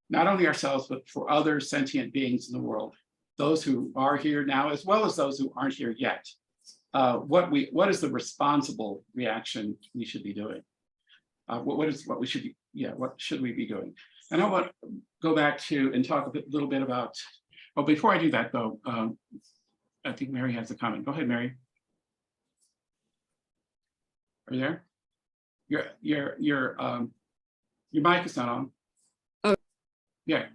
A: not only ourselves, but for other sentient beings in the world, those who are here now, as well as those who aren't here yet. What is the responsible reaction we should be doing? What should we be doing? And I want to go back to and talk a little bit about. Well, before I do that, though, I think Mary has a comment. Go ahead, Mary. Are you there? Your mic is not on.
E: Oh.
A: Yeah.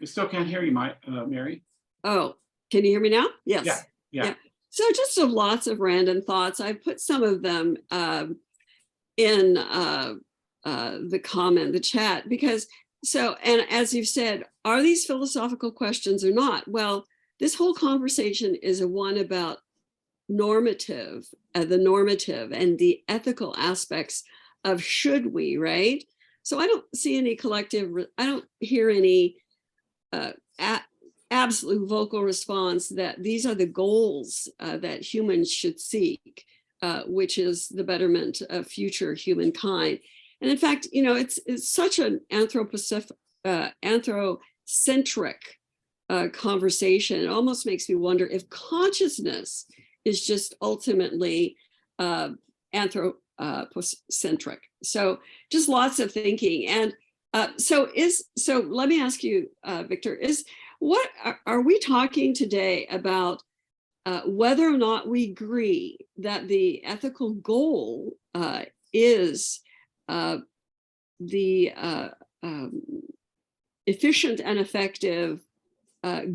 A: We still can't hear you, Mary.
E: Oh, can you hear me now? Yes.
A: Yeah.
E: So just lots of random thoughts. I put some of them in the chat because and as you've said, are these philosophical questions or not? Well, this whole conversation is one about the normative and the ethical aspects of should we, right? So I don't see any I don't hear any absolute vocal response that these are the goals that humans should seek, which is the betterment of future humankind. And in fact, it's such an anthrocentric conversation. It almost makes me wonder if consciousness is just ultimately anthropocentric. So just lots of thinking. And so let me ask you, Victor, what are we talking today about whether or not we agree that the ethical goal is the efficient and effective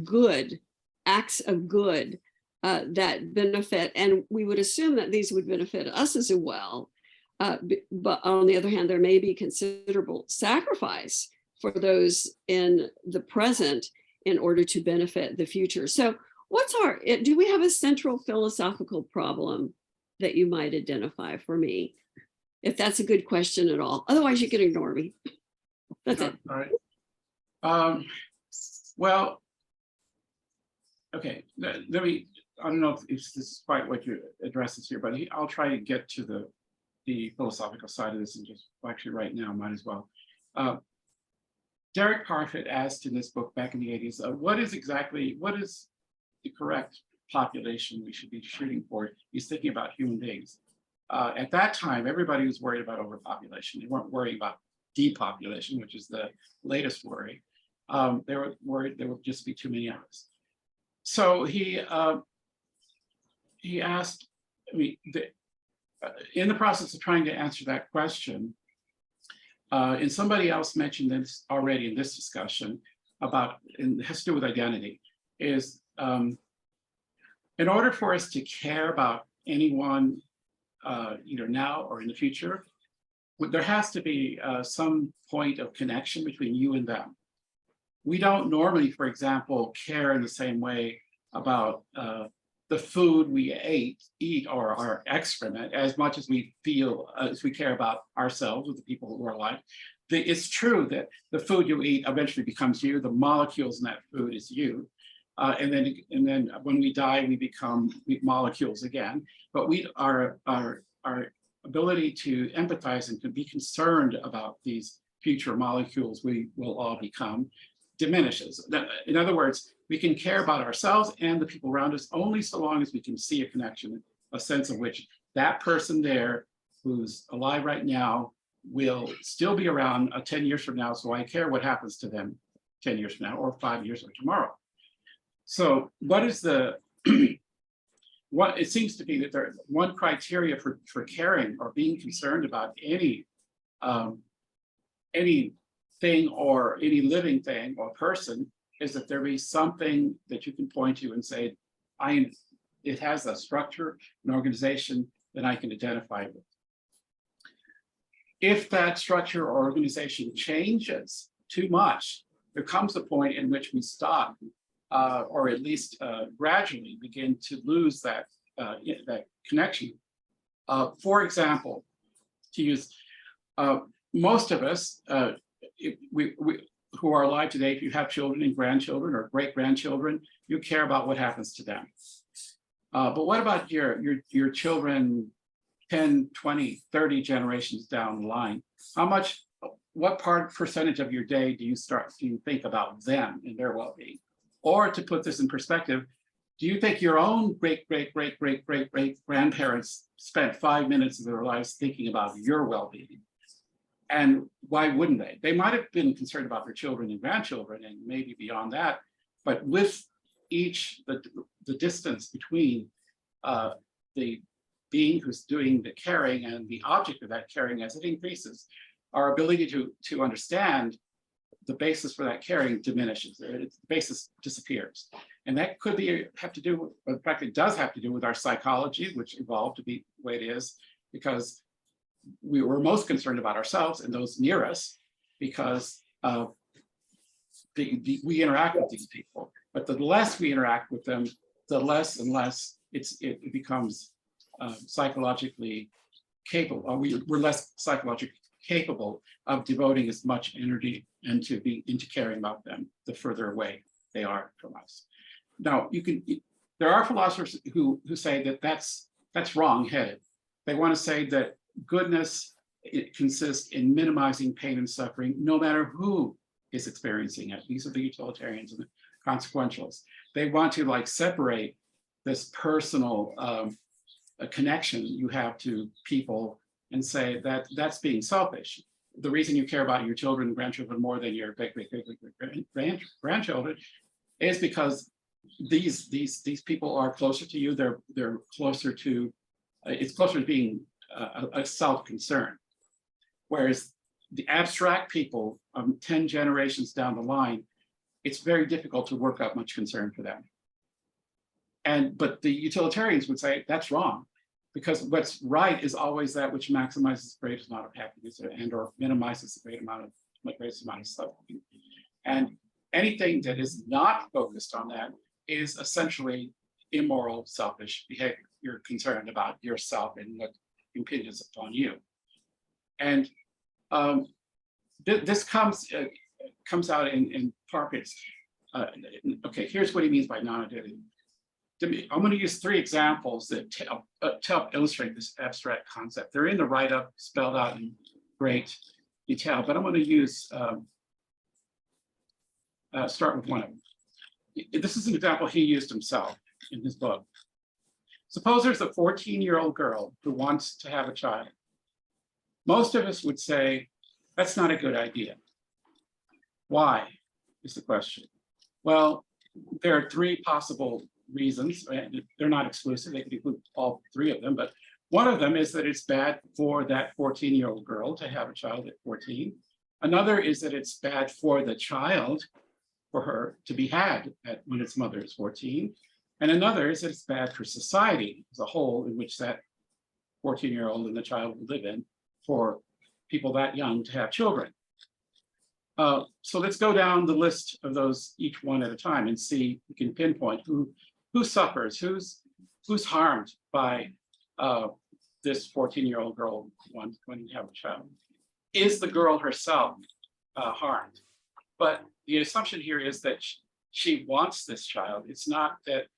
E: good acts of good that benefit, and we would assume that these would benefit us as well. But on the other hand, there may be considerable sacrifice for those in the present in order to benefit the future. So do we have a central philosophical problem that you might identify for me? If that's a good question at all. Otherwise, you can ignore me. That's it.
A: All right. Well, okay. Let me, I don't know if this is quite what your address is here, but I'll try to get to the philosophical side of this, and just actually right now, might as well. Derek Parfit asked in this book back in the 80s, what is the correct population we should be shooting for? He's thinking about human beings. At that time, everybody was worried about overpopulation. They weren't worried about depopulation, which is the latest worry. They were worried there would just be too many of us. So he asked, in the process of trying to answer that question, and somebody else mentioned this already in this discussion and it has to do with identity, is in order for us to care about anyone, either now or in the future, there has to be some point of connection between you and them. We don't normally, for example, care in the same way about the food we eat or our excrement as much as we care about ourselves, with the people who are alive. It's true that the food you eat eventually becomes you. The molecules in that food is you. And then when we die, we become molecules again. But our ability to empathize and to be concerned about these future molecules we will all become diminishes. In other words, we can care about ourselves and the people around us only so long as we can see a connection, a sense of which that person there who's alive right now will still be around 10 years from now. So I care what happens to them 10 years from now or 5 years or tomorrow. So what is the, what it seems to be that there one criteria for caring or being concerned about anything or any living thing or person is that there be something that you can point to and say, it has a structure, an organization that I can identify with. If that structure or organization changes too much, there comes a point in which we stop, or at least gradually begin to lose that connection. For example, to use most of us, who are alive today, if you have children and grandchildren or great-grandchildren, you care about what happens to them. But what about your children 10, 20, 30 generations down the line? What percentage of your day do you think about them and their well-being? Or to put this in perspective, do you think your own great-great-great-great-great-grandparents spent 5 minutes of their lives thinking about your well-being? And why wouldn't they? They might have been concerned about their children and grandchildren and maybe beyond that, but with each, the distance between the being who's doing the caring and the object of that caring, as it increases, our ability to understand the basis for that caring diminishes. The basis disappears. And that could have to do with, in fact, it does have to do with our psychology, which evolved to be the way it is, because we were most concerned about ourselves and those near us because we interact with these people. But the less we interact with them, the less and less it becomes psychologically capable. We're less psychologically capable of devoting as much energy into caring about them the further away they are from us. Now, there are philosophers who say that that's wrong-headed. They want to say that goodness, it consists in minimizing pain and suffering, no matter who is experiencing it. These are the utilitarians and the consequentials. They want to separate this personal connection you have to people and say that that's being selfish. The reason you care about your children and grandchildren more than your grandchildren is because these people are closer to you. They're closer to, it's closer to being a self-concern. Whereas the abstract people 10 generations down the line, it's very difficult to work up much concern for them. But the utilitarians would say that's wrong, because what's right is always that which maximizes the greatest amount of happiness and or minimizes the greatest amount of suffering. And anything that is not focused on that is essentially immoral, selfish behavior. You're concerned about yourself and what impinges upon you. And this comes out in Parker's. Okay, here's what he means by non-identity. I'm going to use 3 examples that help illustrate this abstract concept. They're in the write-up, spelled out in great detail, but I'm going to use start with one of them. This is an example he used himself in his book. Suppose there's a 14-year-old girl who wants to have a child. Most of us would say, that's not a good idea. Why is the question? Well, there are 3 possible reasons. They're not exclusive. They could include all 3 of them, but one of them is that it's bad for that 14-year-old girl to have a child at 14. Another is that it's bad for the child, for her to be had when its mother is 14. And another is that it's bad for society as a whole, in which that 14-year-old and the child will live in, for people that young to have children. So let's go down the list of those each one at a time and see if we can pinpoint who suffers, who's harmed by this 14-year-old girl wanting to have a child. Is the girl herself harmed? But the assumption here is that she wants this child. It's not that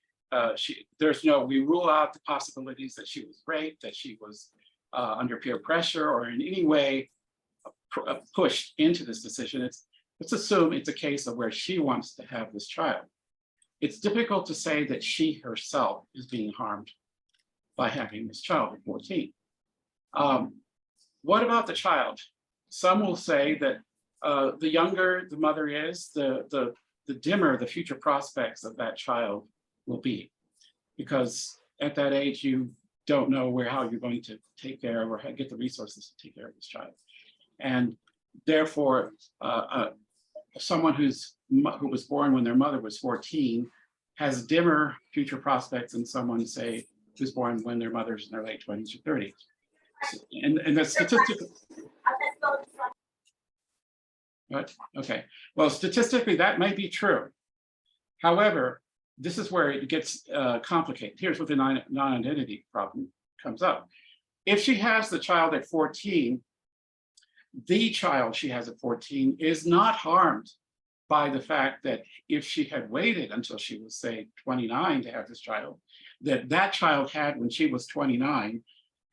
A: we rule out the possibilities that she was raped, that she was under peer pressure, or in any way pushed into this decision. Let's assume it's a case of where she wants to have this child. It's difficult to say that she herself is being harmed by having this child at 14. What about the child? Some will say that the younger the mother is, the dimmer the future prospects of that child will be, because at that age you don't know how you're going to take care of or get the resources to take care of this child, and therefore someone who was born when their mother was 14 has dimmer future prospects than someone, say, who's born when their mother's in their late 20s or 30s. And that's statistically. What? Okay. Well, statistically, that might be true. However, this is where it gets complicated. Here's what the non-identity problem comes up. If she has the child at 14, the child she has at 14 is not harmed by the fact that if she had waited until she was, say, 29 to have this child, that child had when she was 29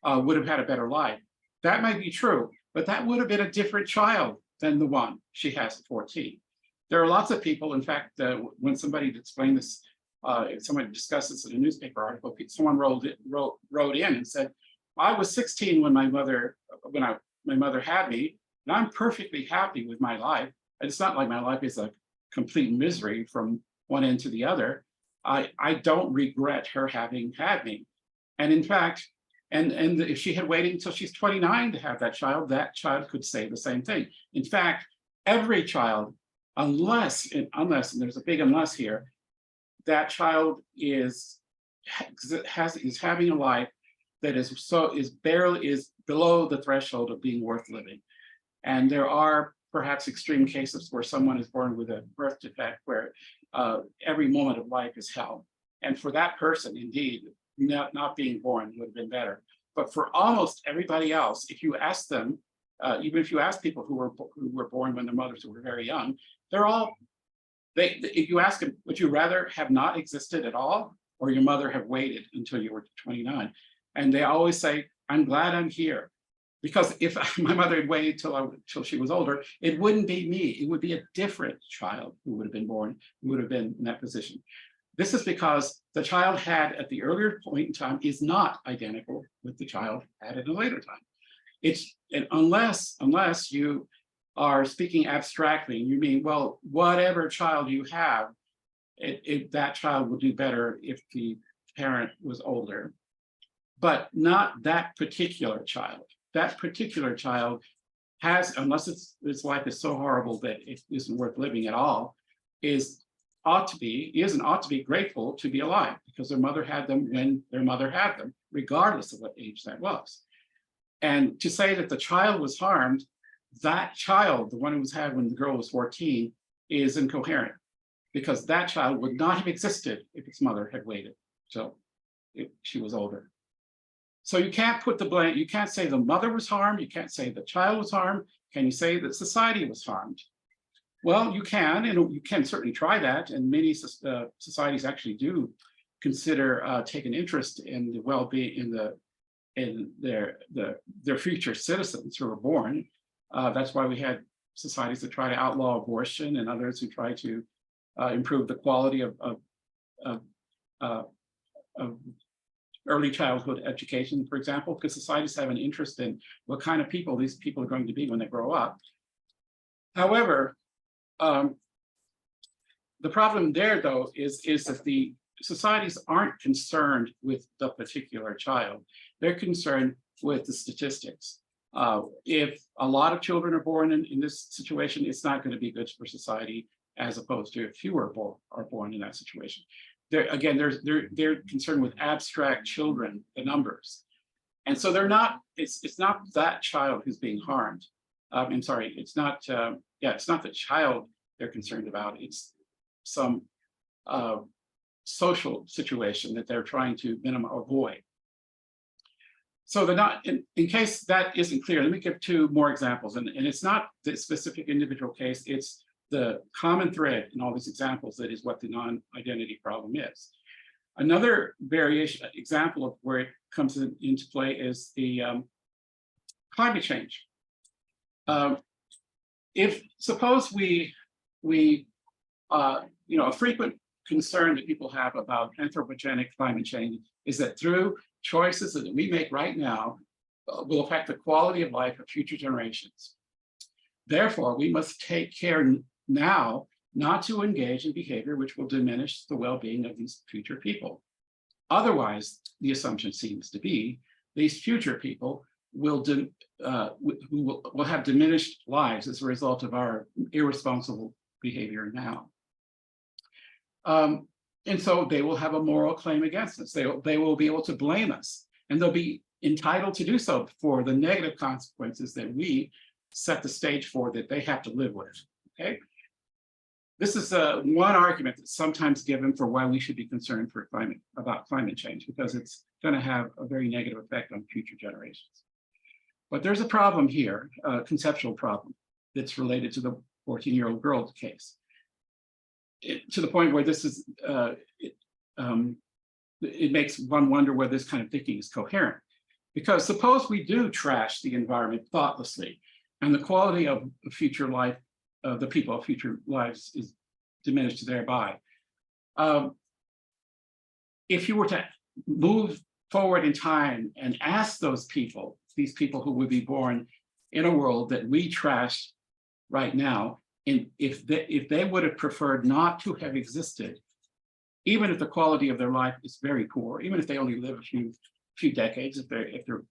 A: would have had a better life. That might be true, but that would have been a different child than the one she has at 14. There are lots of people, in fact, when somebody explained this, somebody discussed this in a newspaper article, someone wrote in and said, I was 16 when my mother had me, and I'm perfectly happy with my life. It's not like my life is a complete misery from one end to the other. I don't regret her having had me. And in fact, and if she had waited until she's 29 to have that child could say the same thing. In fact, every child, unless, and there's a big unless here, that child is having a life that is below the threshold of being worth living. And there are perhaps extreme cases where someone is born with a birth defect where every moment of life is hell. And for that person, indeed, not being born would have been better. But for almost everybody else, if you ask them, even if you ask people who were born when their mothers were very young, if you ask them, would you rather have not existed at all, or your mother have waited until you were 29? And they always say, I'm glad I'm here. Because if my mother had waited till she was older, it wouldn't be me. It would be a different child who would have been born, who would have been in that position. This is because the child had at the earlier point in time is not identical with the child had at a later time. Unless you are speaking abstractly and you mean, well, whatever child you have, that child will do better if the parent was older, but not that particular child. That particular child has, unless its life is so horrible that it isn't worth living at all, ought to be grateful to be alive because their mother had them when their mother had them, regardless of what age that was. And to say that the child was harmed, that child, the one who was had when the girl was 14, is incoherent because that child would not have existed if its mother had waited till she was older. So you can't put the blame, you can't say the mother was harmed, you can't say the child was harmed. Can you say that society was harmed? Well, you can, and you can certainly try that. And many societies actually do consider take an interest in the well-being in their future citizens who are born. That's why we had societies that try to outlaw abortion and others who try to improve the quality of early childhood education, for example, because societies have an interest in what kind of people these people are going to be when they grow up. However, the problem there, though, is that the societies aren't concerned with the particular child. They're concerned with the statistics. If a lot of children are born in this situation, it's not going to be good for society, as opposed to if fewer are born in that situation. They're concerned with abstract children, the numbers. And so it's not that child who's being harmed. I'm sorry, it's not the child they're concerned about. It's some social situation that they're trying to avoid. So in case that isn't clear, let me give two more examples. And it's not the specific individual case, it's the common thread in all these examples that is what the non-identity problem is. Another example of where it comes into play is the climate change. if suppose we a frequent concern that people have about anthropogenic climate change is that through choices that we make right now will affect the quality of life of future generations. Therefore, we must take care now not to engage in behavior which will diminish the well-being of these future people. Otherwise, the assumption seems to be these future people will have diminished lives as a result of our irresponsible behavior now. And so they will have a moral claim against us. They will be able to blame us, and they'll be entitled to do so for the negative consequences that we set the stage for that they have to live with, okay? This is one argument that's sometimes given for why we should be concerned about climate change, because it's going to have a very negative effect on future generations. But there's a problem here, a conceptual problem that's related to the 14-year-old girl case. To the point where this is, it makes one wonder whether this kind of thinking is coherent. Because suppose we do trash the environment thoughtlessly, and the quality of future life, the people of future lives is diminished thereby. If you were to move forward in time and ask these people who would be born in a world that we trash right now, and if they would have preferred not to have existed, even if the quality of their life is very poor, even if they only live a few decades, if their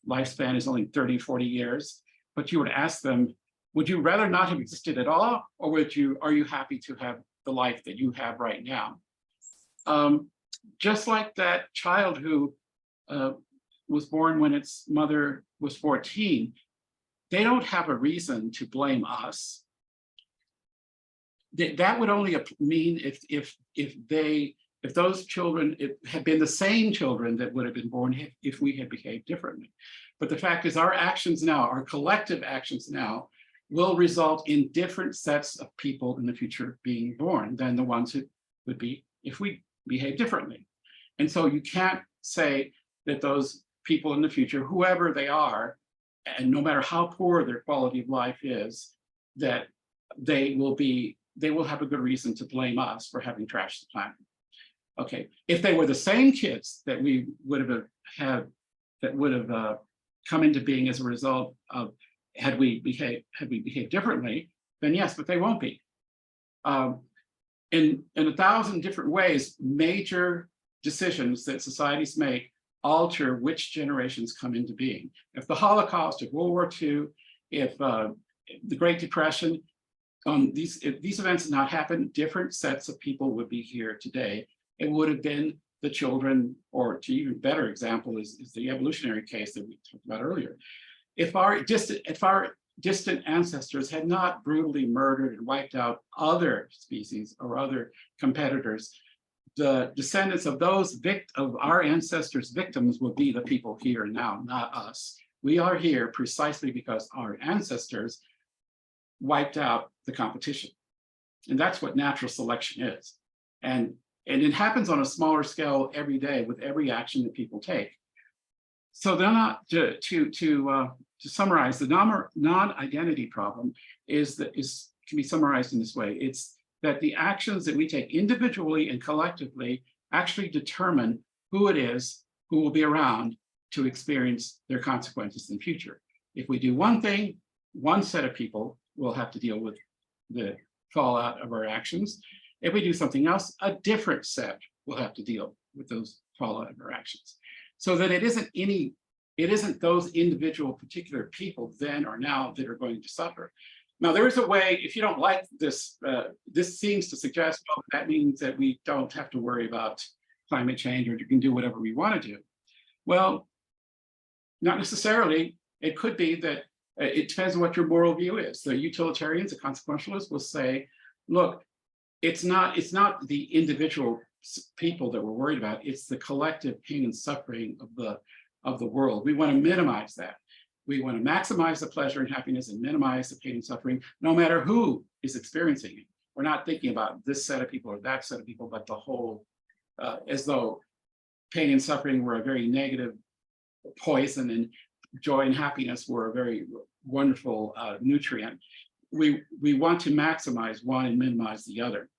A: lifespan is only 30, 40 years, but you were to ask them, would you rather not have existed at all, or are you happy to have the life that you have right now? Just like that child who was born when its mother was 14, they don't have a reason to blame us. That would only mean if those children had been the same children that would have been born if we had behaved differently. But the fact is, our actions now, our collective actions now, will result in different sets of people in the future being born than the ones who would be if we behave differently. And so you can't say that those people in the future, whoever they are, and no matter how poor their quality of life is, that they will have a good reason to blame us for having trashed the planet. Okay, if they were the same kids that we would have had, that would have come into being as a result of had we behaved differently, then yes, but they won't be. In 1,000 different ways, major decisions that societies make alter which generations come into being. If the Holocaust, if World War II, if the Great Depression, if these events had not happened, different sets of people would be here today. It would have been the children, or to even better example is the evolutionary case that we talked about earlier. If our distant ancestors had not brutally murdered and wiped out other species or other competitors, the descendants of of our ancestors' victims would be the people here now, not us. We are here precisely because our ancestors wiped out the competition. And that's what natural selection is. And it happens on a smaller scale every day with every action that people take. So they're not to summarize, the non-identity problem can be summarized in this way. It's that the actions that we take individually and collectively actually determine who it is who will be around to experience their consequences in the future. If we do one thing, one set of people will have to deal with the fallout of our actions. If we do something else, a different set will have to deal with those fallout of our actions. So that it isn't those individual particular people then or now that are going to suffer. Now, there is a way, if you don't like this, this seems to suggest, well, that means that we don't have to worry about climate change, or you can do whatever we want to do. Well, not necessarily. It could be that it depends on what your moral view is. The utilitarians, the consequentialists will say, look, it's not the individual people that we're worried about, it's the collective pain and suffering of the world. We want to minimize that. We want to maximize the pleasure and happiness and minimize the pain and suffering, no matter who is experiencing it. We're not thinking about this set of people or that set of people, but the whole, as though pain and suffering were a very negative poison and joy and happiness were a very wonderful nutrient. we want to maximize one and minimize the other.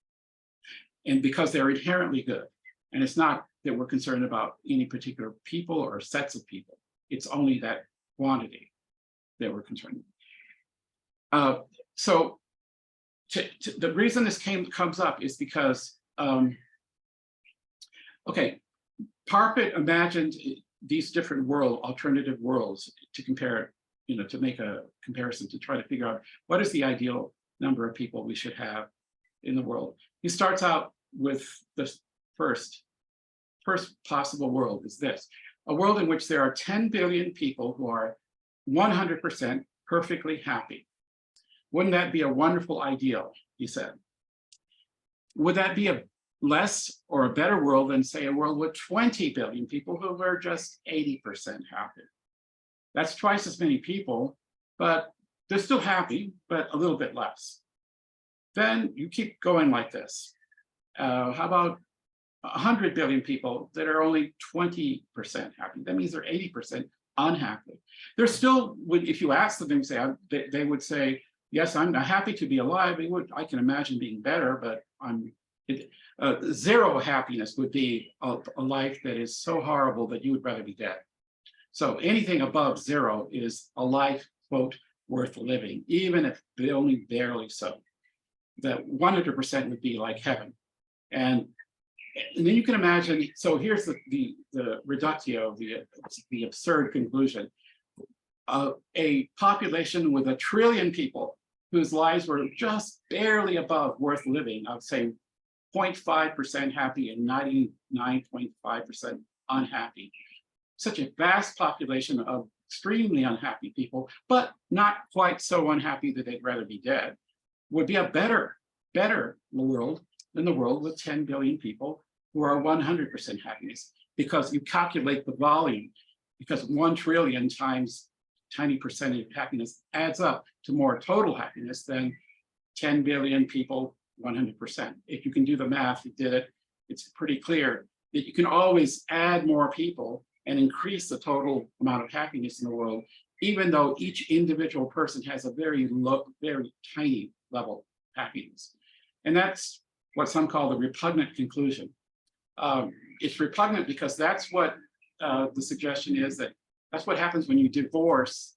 A: And because they're inherently good. And it's not that we're concerned about any particular people or sets of people. It's only that quantity that we're concerned with. So the reason this comes up is because, okay, Parfit imagined these different alternative worlds to compare, to make a comparison, to try to figure out what is the ideal number of people we should have in the world. He starts out with the first possible world is this: a world in which there are 10 billion people who are 100% perfectly happy. Wouldn't that be a wonderful ideal, he said. Would that be a less or a better world than, say, a world with 20 billion people who were just 80% happy? That's twice as many people, but they're still happy, but a little bit less. Then you keep going like this. How about 100 billion people that are only 20% happy? That means they're 80% unhappy. They're still, if you ask them, they would say, yes, I'm happy to be alive. I can imagine being better, but zero happiness would be a life that is so horrible that you would rather be dead. So anything above zero is a life, quote, worth living, even if only barely so. That 100% would be like heaven. And then you can imagine, so here's the reductio, the absurd conclusion. A population with 1 trillion people whose lives were just barely above worth living, I would say 0.5% happy and 99.5% unhappy. Such a vast population of extremely unhappy people, but not quite so unhappy that they'd rather be dead, would be a better world than the world with 10 billion people who are 100% happiness, because you calculate the volume, because 1 trillion times tiny percentage of happiness adds up to more total happiness than 10 billion people, 100%. If you can do the math, you did it, it's pretty clear that you can always add more people and increase the total amount of happiness in the world, even though each individual person has a very low, very tiny level of happiness. And that's what some call the repugnant conclusion. It's repugnant because that's what the suggestion is, that's what happens when you divorce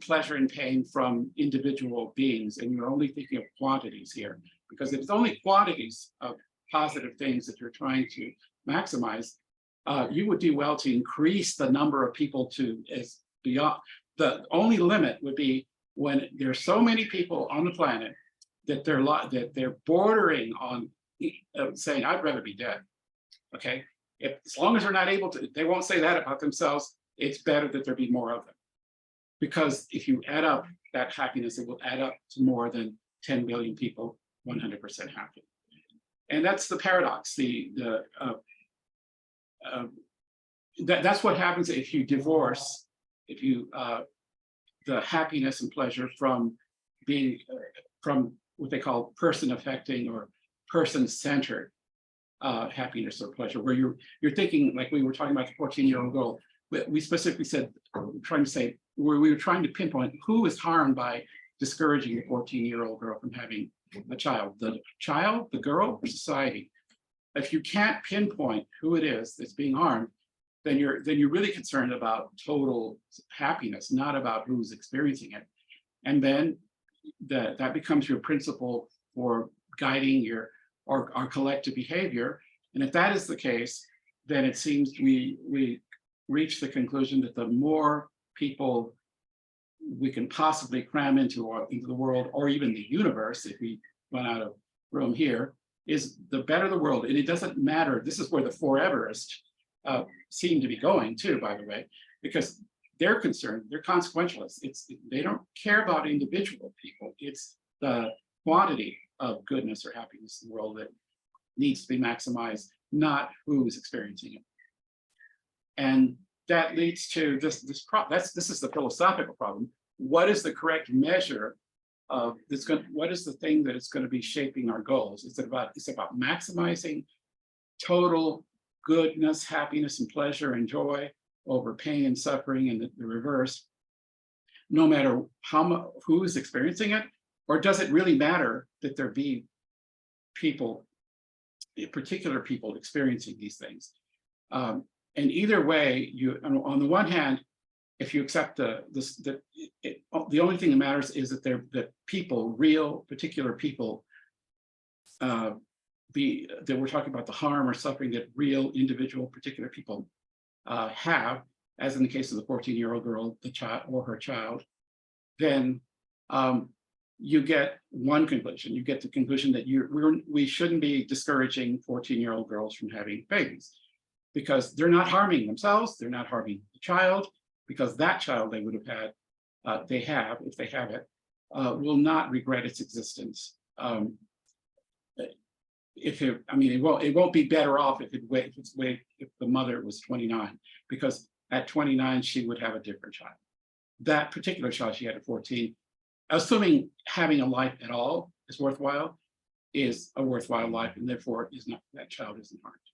A: pleasure and pain from individual beings, and you're only thinking of quantities here. Because if it's only quantities of positive things that you're trying to maximize, you would do well to increase the number of people to as beyond. The only limit would be when there's so many people on the planet that they're bordering on saying, I'd rather be dead. Okay, as long as they're not able to, they won't say that about themselves. It's better that there be more of them, because if you add up that happiness, it will add up to more than 10 billion people 100% happy. And that's the paradox. That's what happens if you divorce, the happiness and pleasure from being from what they call person affecting or person centered happiness or pleasure, where you're thinking, like we were talking about the 14-year-old girl. We specifically said, we were trying to pinpoint who is harmed by discouraging the 14-year-old girl from having a child. The child, the girl, or society? If you can't pinpoint who it is that's being harmed, then you're really concerned about total happiness, not about who's experiencing it. And then that becomes your principle for guiding our collective behavior. And if that is the case, then it seems we reach the conclusion that the more people we can possibly cram into the world, or even the universe, if we run out of room here, is the better the world. And it doesn't matter. This is where the Foreverists seem to be going too, by the way, because they're concerned, they're consequentialists. They don't care about individual people. It's the quantity of goodness or happiness in the world that needs to be maximized, not who's experiencing it. And that leads to this is the philosophical problem. What is the correct measure of this? What is the thing that is going to be shaping our goals? It's about maximizing total goodness, happiness, and pleasure and joy over pain and suffering, and the reverse, no matter who is experiencing it, Or does it really matter that there be people, particular people experiencing these things? And either way, you, on the one hand, if you accept the only thing that matters is that people, real particular people, that we're talking about the harm or suffering that real individual particular people have, as in the case of the 14-year-old girl, the child or her child, then you get one conclusion. You get the conclusion that we shouldn't be discouraging 14-year-old girls from having babies, because they're not harming themselves, they're not harming the child, because that child they would have had, they have, if they have it, will not regret its existence. It won't be better off if the mother was 29, because at 29 she would have a different child. That particular child she had at 14, assuming having a life at all is worthwhile, is a worthwhile life, and therefore is not, that child isn't harmed.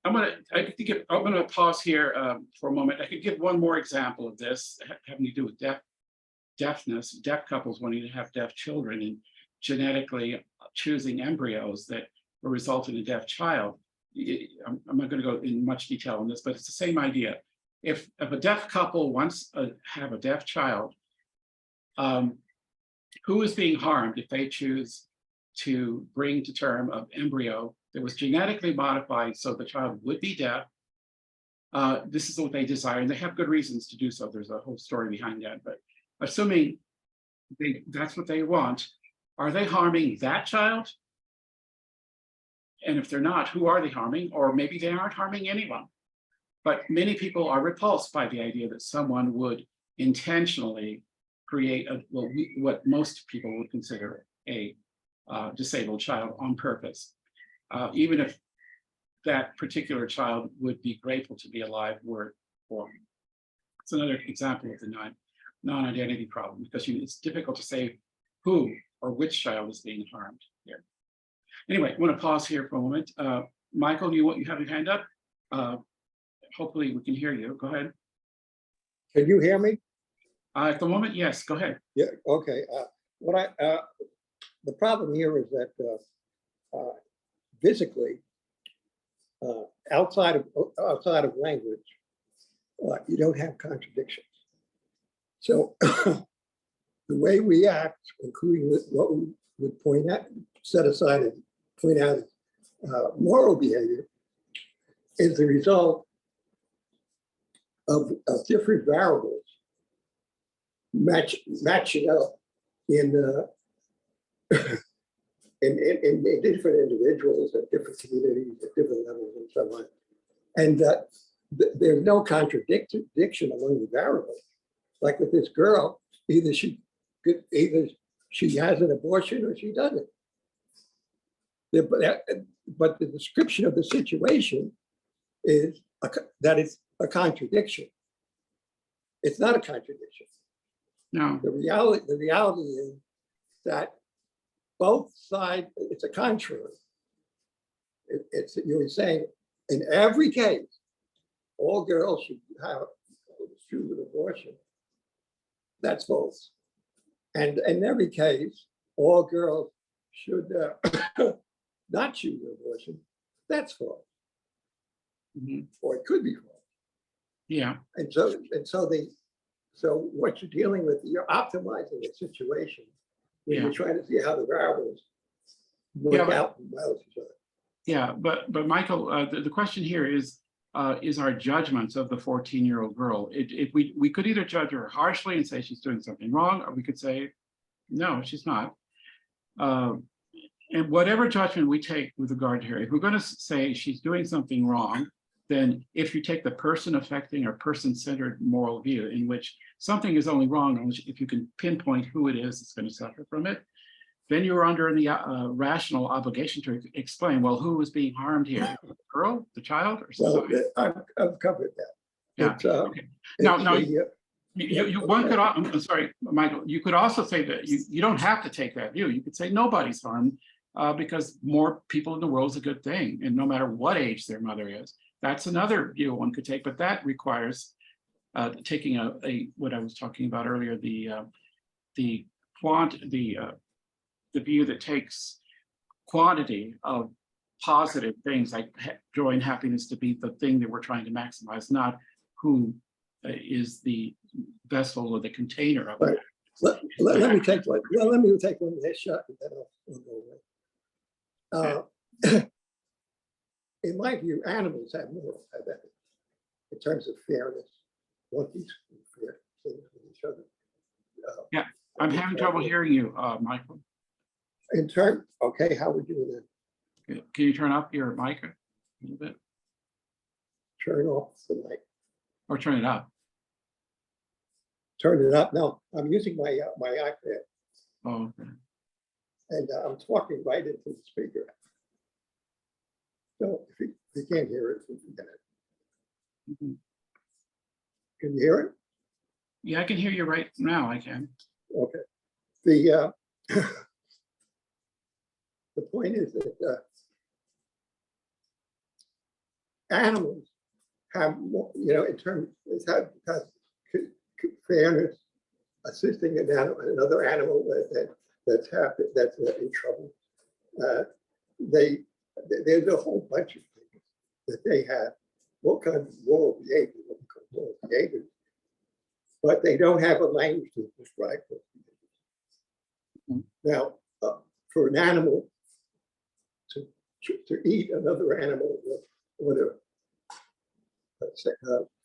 A: I'm gonna pause here for a moment. I could give one more example of this having to do with deafness, deaf couples wanting to have deaf children and genetically choosing embryos that will result in a deaf child. I'm not going to go in much detail on this, but it's the same idea. If a deaf couple wants to have a deaf child, who is being harmed if they choose to bring to term an embryo that was genetically modified so the child would be deaf? This is what they desire, and they have good reasons to do so. There's a whole story behind that, but assuming that's what they want, are they harming that child? And if they're not, who are they harming? Or maybe they aren't harming anyone. But many people are repulsed by the idea that someone would intentionally create what most people would consider a disabled child on purpose, even if that particular child would be grateful to be alive were it born. It's another example of the non-identity problem, because it's difficult to say who or which child is being harmed here. Anyway, I want to pause here for a moment. Michael, you have your hand up? Hopefully we can hear you. Go ahead.
C: Can you hear me?
A: At the moment, yes, go ahead.
C: Yeah, okay. The problem here is that physically, outside of language, you don't have contradictions. So the way we act, including what we would point out, set aside and point out moral behavior, is the result of different variables matching up in different individuals at different communities at different levels and so on. And there's no contradiction among the variables. Like with this girl, either she has an abortion or she doesn't. But the description of the situation is that it's a contradiction. It's not a contradiction.
A: No.
C: The reality is that both sides, it's a contrary. You're saying in every case, all girls should choose an abortion. That's false. And in every case, all girls should not choose an abortion. That's false.
A: Mm-hmm.
C: Or it could be false.
A: Yeah.
C: And so what you're dealing with, you're optimizing the situation when you're trying to see how the variables work out and balance each other.
A: Yeah, but Michael, the question here is our judgments of the 14-year-old girl. If we could either judge her harshly and say she's doing something wrong, or we could say, no, she's not. And whatever judgment we take with regard to her, if we're going to say she's doing something wrong, then if you take the person affecting or person-centered moral view in which something is only wrong if you can pinpoint who it is that's going to suffer from it, then you're under the rational obligation to explain, well, who was being harmed here? The girl, the child, or society?
C: Well, I've covered that.
A: Yeah. Okay. Now, one could, I'm sorry, Michael, you could also say that you don't have to take that view. You could say nobody's harmed because more people in the world is a good thing, and no matter what age their mother is. That's another view one could take, but that requires taking what I was talking about earlier, the view that takes quantity of positive things like joy and happiness to be the thing that we're trying to maximize, not who is the vessel or the container of it.
C: Let me take one. Well, let me take one last shot, and then I'll go away. In my view, animals have moral ethics in terms of fairness, monkeys fair things with each other.
A: Yeah, I'm having trouble hearing you, Michael.
C: In terms, okay, how would you then
A: Can you turn up your mic a little bit,
C: turn off the mic?
A: or turn it up?
C: Turn it up. No, I'm using my my iPad,
A: Oh, okay.
C: and I'm talking right into the speaker. So if you can't hear it, forget it.
A: Mhm.
C: Can you hear it?
A: Yeah, I can hear you right now. I can.
C: Okay. The the point is that animals have more, in terms have fairness, assisting another animal that's happy, that's in trouble. There's a whole bunch of things that they have, what kind of moral behavior, what we call moral behavior, but they don't have a language to describe those behaviors. Now, for an animal to eat another animal or to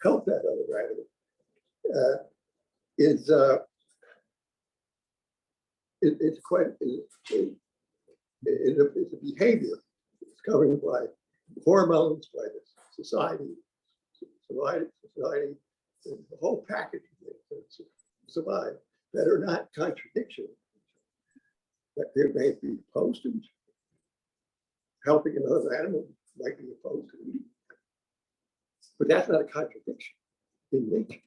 C: help that other animal it's quite it's a behavior. It's governed by hormones, by the society, and the whole package of things that survive that are not contradiction. That there may be opposed to helping another animal, might be opposed to eating, but that's not a contradiction in nature.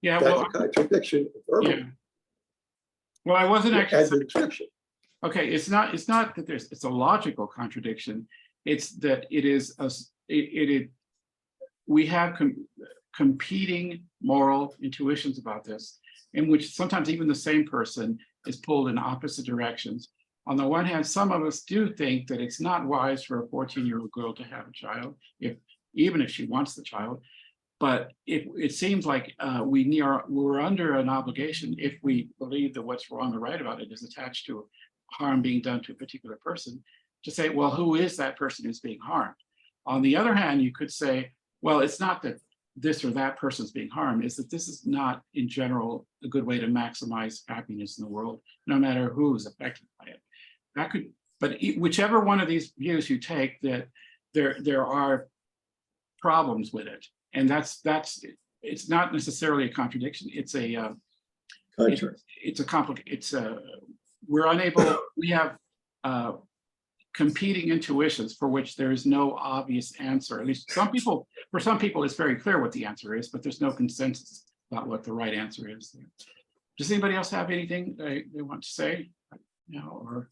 A: Yeah,
C: That's
A: well,
C: a contradiction verbally.
A: yeah. Well, I wasn't actually.
C: As a description.
A: Okay, it's not that it's a logical contradiction. It's that it is we have competing moral intuitions about this, in which sometimes even the same person is pulled in opposite directions. On the one hand, some of us do think that it's not wise for a 14-year-old girl to have a child, even if she wants the child. But it seems like we're under an obligation, if we believe that what's wrong or right about it is attached to harm being done to a particular person, to say, well, who is that person who's being harmed? On the other hand, you could say, well, it's not that this or that person's being harmed, is that this is not, in general, a good way to maximize happiness in the world, no matter who's affected by it. But whichever one of these views you take, that there are problems with it. And it's not necessarily a contradiction. It's a we have competing intuitions for which there is no obvious answer. At least for some people, it's very clear what the answer is, but there's no consensus about what the right answer is. Does anybody else have anything they want to say, or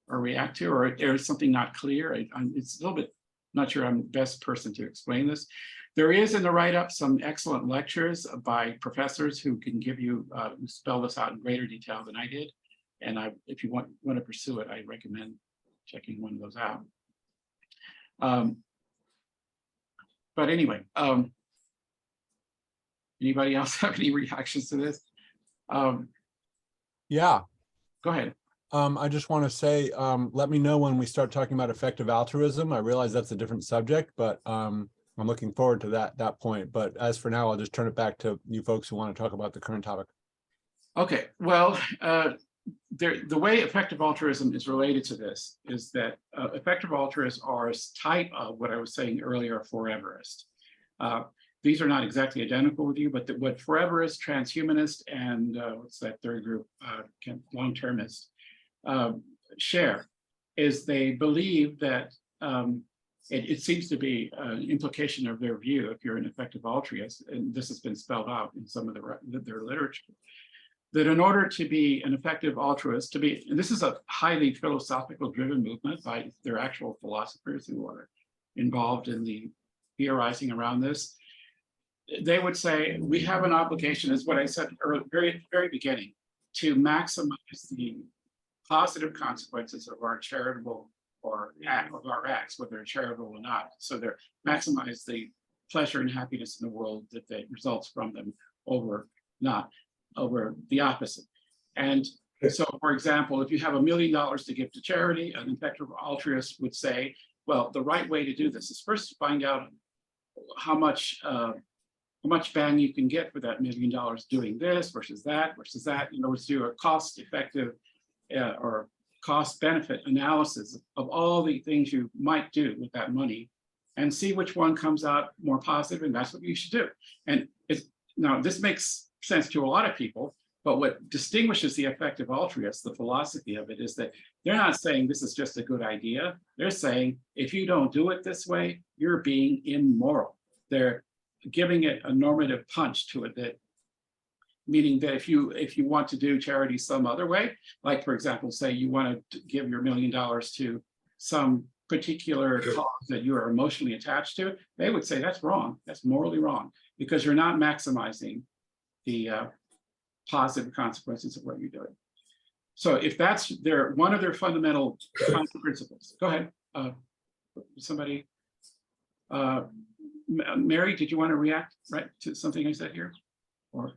A: react to, or is something not clear? It's a little bit, not sure I'm the best person to explain this. There is in the write-up some excellent lectures by professors who can give you, who spell this out in greater detail than I did. And if you want to pursue it, I recommend checking one of those out. But anyway, anybody else have any reactions to this?
F: Yeah.
A: Go ahead.
F: I just want to say, let me know when we start talking about effective altruism. I realize that's a different subject, but I'm looking forward to that point. But as for now, I'll just turn it back to you folks who want to talk about the current topic.
A: Okay, well, the way effective altruism is related to this is that effective altruists are a type of what I was saying earlier, foreverist. These are not exactly identical with you, but what foreverist, transhumanist, and what's that third group, long-termist, share is they believe that it seems to be an implication of their view, if you're an effective altruist, and this has been spelled out in some of their literature, that in order to be an effective altruist, and this is a highly philosophical driven movement by their actual philosophers who are involved in the theorizing around this, they would say, we have an obligation, is what I said early, very beginning, to maximize the positive consequences of our charitable of our acts, whether they're charitable or not. So they're maximize the pleasure and happiness in the world that results from them over the opposite. And so, for example, if you have $1 million to give to charity, an effective altruist would say, well, the right way to do this is first to find out how much bang you can get for that $1 million doing this versus that. In other words, do a cost-effective or cost-benefit analysis of all the things you might do with that money, and see which one comes out more positive, and that's what you should do. And now this makes sense to a lot of people, but what distinguishes the effective altruist, the philosophy of it, is that they're not saying this is just a good idea. They're saying if you don't do it this way, you're being immoral. They're giving it a normative punch to it, that meaning that if you want to do charity some other way, like for example, say you want to give your $1 million to some particular cause that you are emotionally attached to, they would say that's wrong. That's morally wrong, because you're not maximizing the positive consequences of what you're doing. So if that's one of their fundamental principles. Go ahead, somebody. Mary, did you want to react to something I said here? Or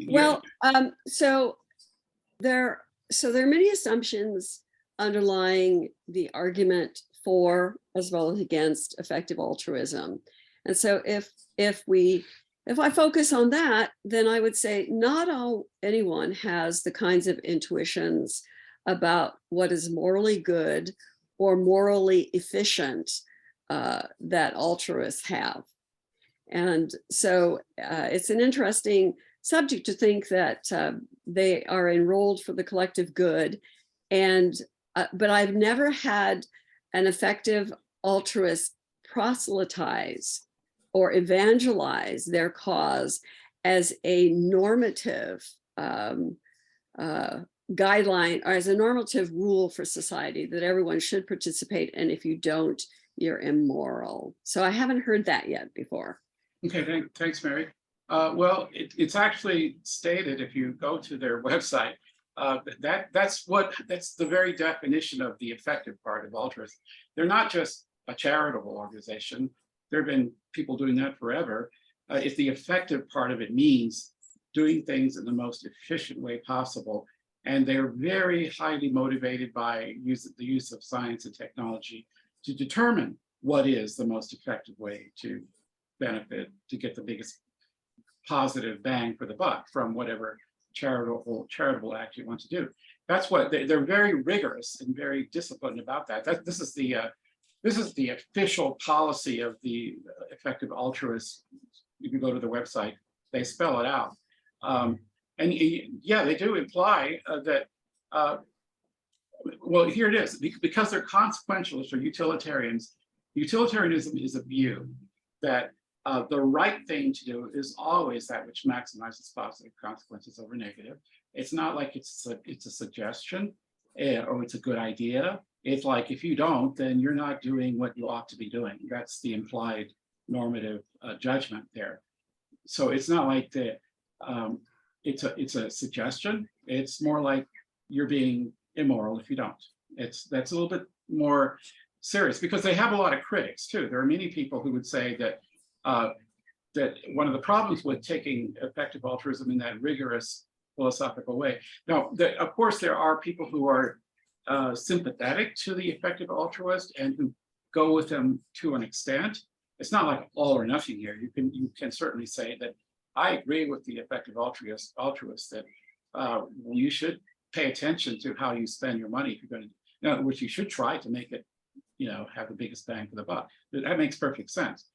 E: well, so there are many assumptions underlying the argument for as well as against effective altruism. And so if I focus on that, then I would say not anyone has the kinds of intuitions about what is morally good or morally efficient that altruists have. And so it's an interesting subject to think that they are enrolled for the collective good. And but I've never had an effective altruist proselytize or evangelize their cause as a normative guideline, or as a normative rule for society that everyone should participate, and if you don't, you're immoral. So I haven't heard that yet before.
A: Okay, thanks, Mary. Well, it's actually stated, if you go to their website, that's the very definition of the effective part of altruism. They're not just a charitable organization. There have been people doing that forever. If the effective part of it means doing things in the most efficient way possible, and they're very highly motivated by the use of science and technology to determine what is the most effective way to benefit, to get the biggest positive bang for the buck from whatever charitable act you want to do. That's what they're very rigorous and very disciplined about that. This is the official policy of the effective altruists. You can go to the website, they spell it out. And yeah, they do imply that, well, here it is, because they're consequentialists or utilitarians. Utilitarianism is a view that the right thing to do is always that which maximizes positive consequences over negative. It's not like it's a suggestion or it's a good idea. It's like, if you don't, then you're not doing what you ought to be doing. That's the implied normative judgment there. So it's not like it's a suggestion. It's more like you're being immoral if you don't. That's a little bit more serious, because they have a lot of critics too. There are many people who would say that that one of the problems with taking effective altruism in that rigorous philosophical way. Now, of course, there are people who are sympathetic to the effective altruist and who go with them to an extent. It's not like all or nothing here. You can certainly say that I agree with the effective altruist that you should pay attention to how you spend your money if you're going to, in other words, you should try to make it, have the biggest bang for the buck. That makes perfect sense.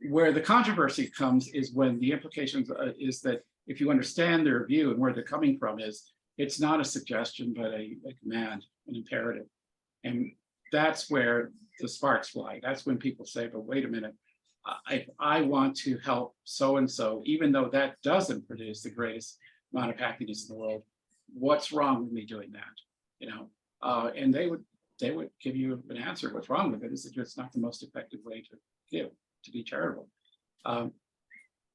A: Where the controversy comes is when the implications is that if you understand their view and where they're coming from, is it's not a suggestion, but a command, an imperative. And that's where the sparks fly. That's when people say, but wait a minute, I want to help so-and-so, even though that doesn't produce the greatest amount of happiness in the world, what's wrong with me doing that? And they would give you an answer. What's wrong with it is that it's not the most effective way to give. to be charitable. And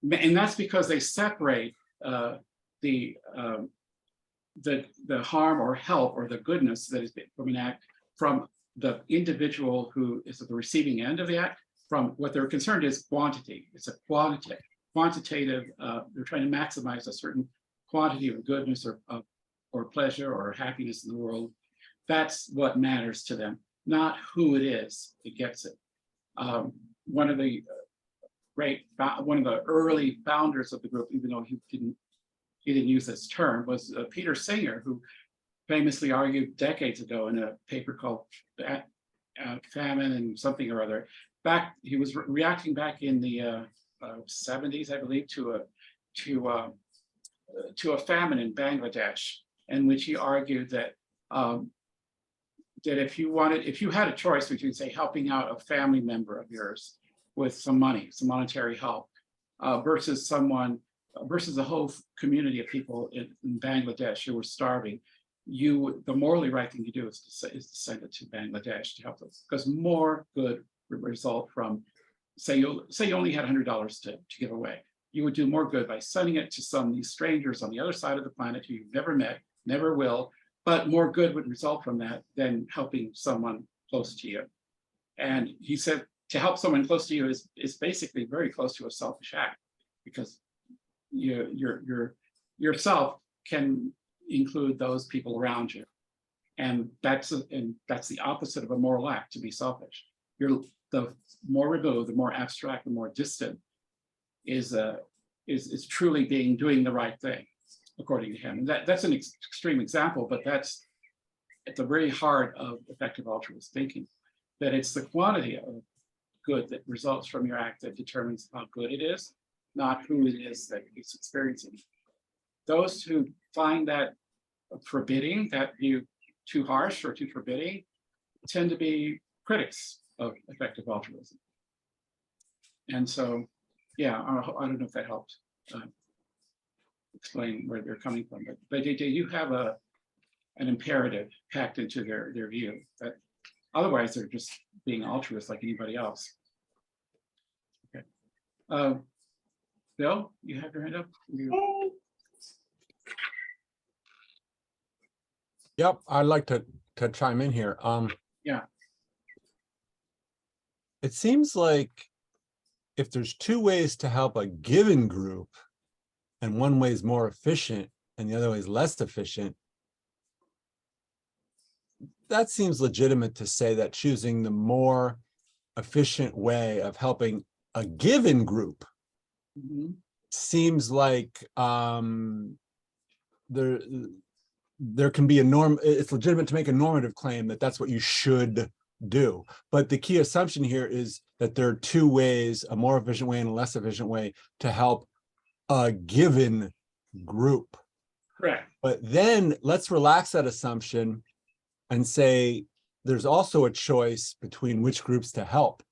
A: that's because they separate the harm or help or the goodness that is from an act from the individual who is at the receiving end of the act. From what they're concerned is quantity. It's a quantitative. They're trying to maximize a certain quantity of goodness or pleasure or happiness in the world. That's what matters to them, not who it is that gets it. One of the early founders of the group, even though he didn't use this term, was Peter Singer, who famously argued decades ago in a paper called Famine and something or other. He was reacting back in the 70s, I believe, to a famine in Bangladesh, in which he argued that that if you had a choice between, say, helping out a family member of yours with some money, some monetary help, versus a whole community of people in Bangladesh who were starving, the morally right thing to do is to send it to Bangladesh to help them, because more good would result from, say you only had $100 to give away. You would do more good by sending it to some of these strangers on the other side of the planet who you've never met, never will, but more good would result from that than helping someone close to you. And he said to help someone close to you is basically very close to a selfish act, because yourself can include those people around you, and that's the opposite of a moral act, to be selfish. The more removed, the more abstract, the more distant is truly doing the right thing, according to him. And that's an extreme example, but that's at the very heart of effective altruist thinking, that it's the quantity of good that results from your act that determines how good it is, not who it is that is experiencing it. Those who find that forbidding, that view too harsh or too forbidding, tend to be critics of effective altruism. And so, yeah, I don't know if that helped explain where they're coming from, but they do have an imperative packed into their view, that otherwise they're just being altruist like anybody else. Okay. Bill, you have your hand up?
F: Yep, I'd like to chime in here.
A: Yeah.
F: It seems like if there's two ways to help a given group, and one way is more efficient and the other way is less efficient, that seems legitimate to say that choosing the more efficient way of helping a given group seems like there can be it's legitimate to make a normative claim that that's what you should do. But the key assumption here is that there are two ways, a more efficient way and a less efficient way, to help a given group.
A: Correct.
F: But then let's relax that assumption and say there's also a choice between which groups to help.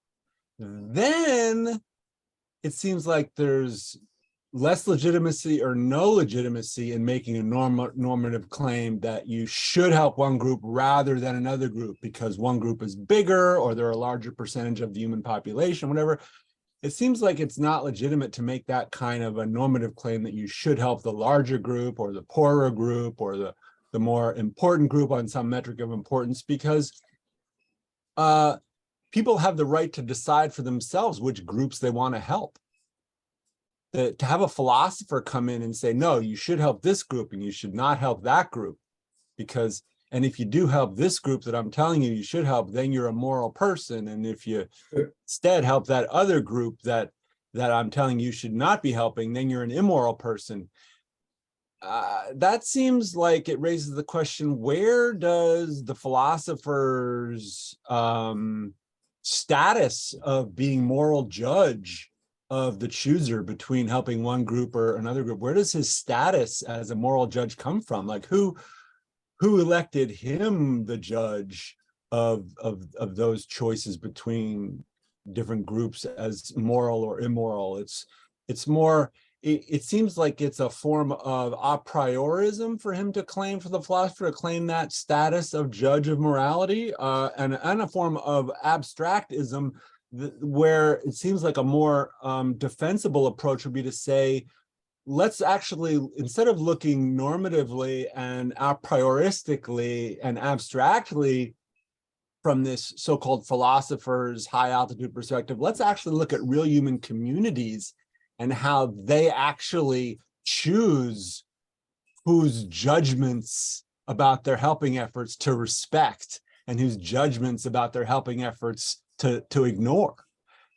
F: Then it seems like there's less legitimacy or no legitimacy in making a normative claim that you should help one group rather than another group because one group is bigger or they're a larger percentage of the human population, whatever. It seems like it's not legitimate to make that kind of a normative claim that you should help the larger group or the poorer group or the more important group on some metric of importance, because people have the right to decide for themselves which groups they want to help. To have a philosopher come in and say, no, you should help this group and you should not help that group, and if you do help this group that I'm telling you you should help, then you're a moral person. And if you instead help that other group that I'm telling you should not be helping, then you're an immoral person. That seems like it raises the question, where does the philosopher's status of being moral judge of the chooser between helping one group or another group, where does his status as a moral judge come from? Like who elected him the judge of those choices between different groups as moral or immoral? It's more, it seems like it's a form of a priorism for him to claim, for the philosopher to claim that status of judge of morality, and a form of abstractism where it seems like a more defensible approach would be to say, let's actually, instead of looking normatively and a prioristically and abstractly from this so-called philosophers' high altitude perspective, let's actually look at real human communities and how they actually choose whose judgments about their helping efforts to respect and whose judgments about their helping efforts to ignore.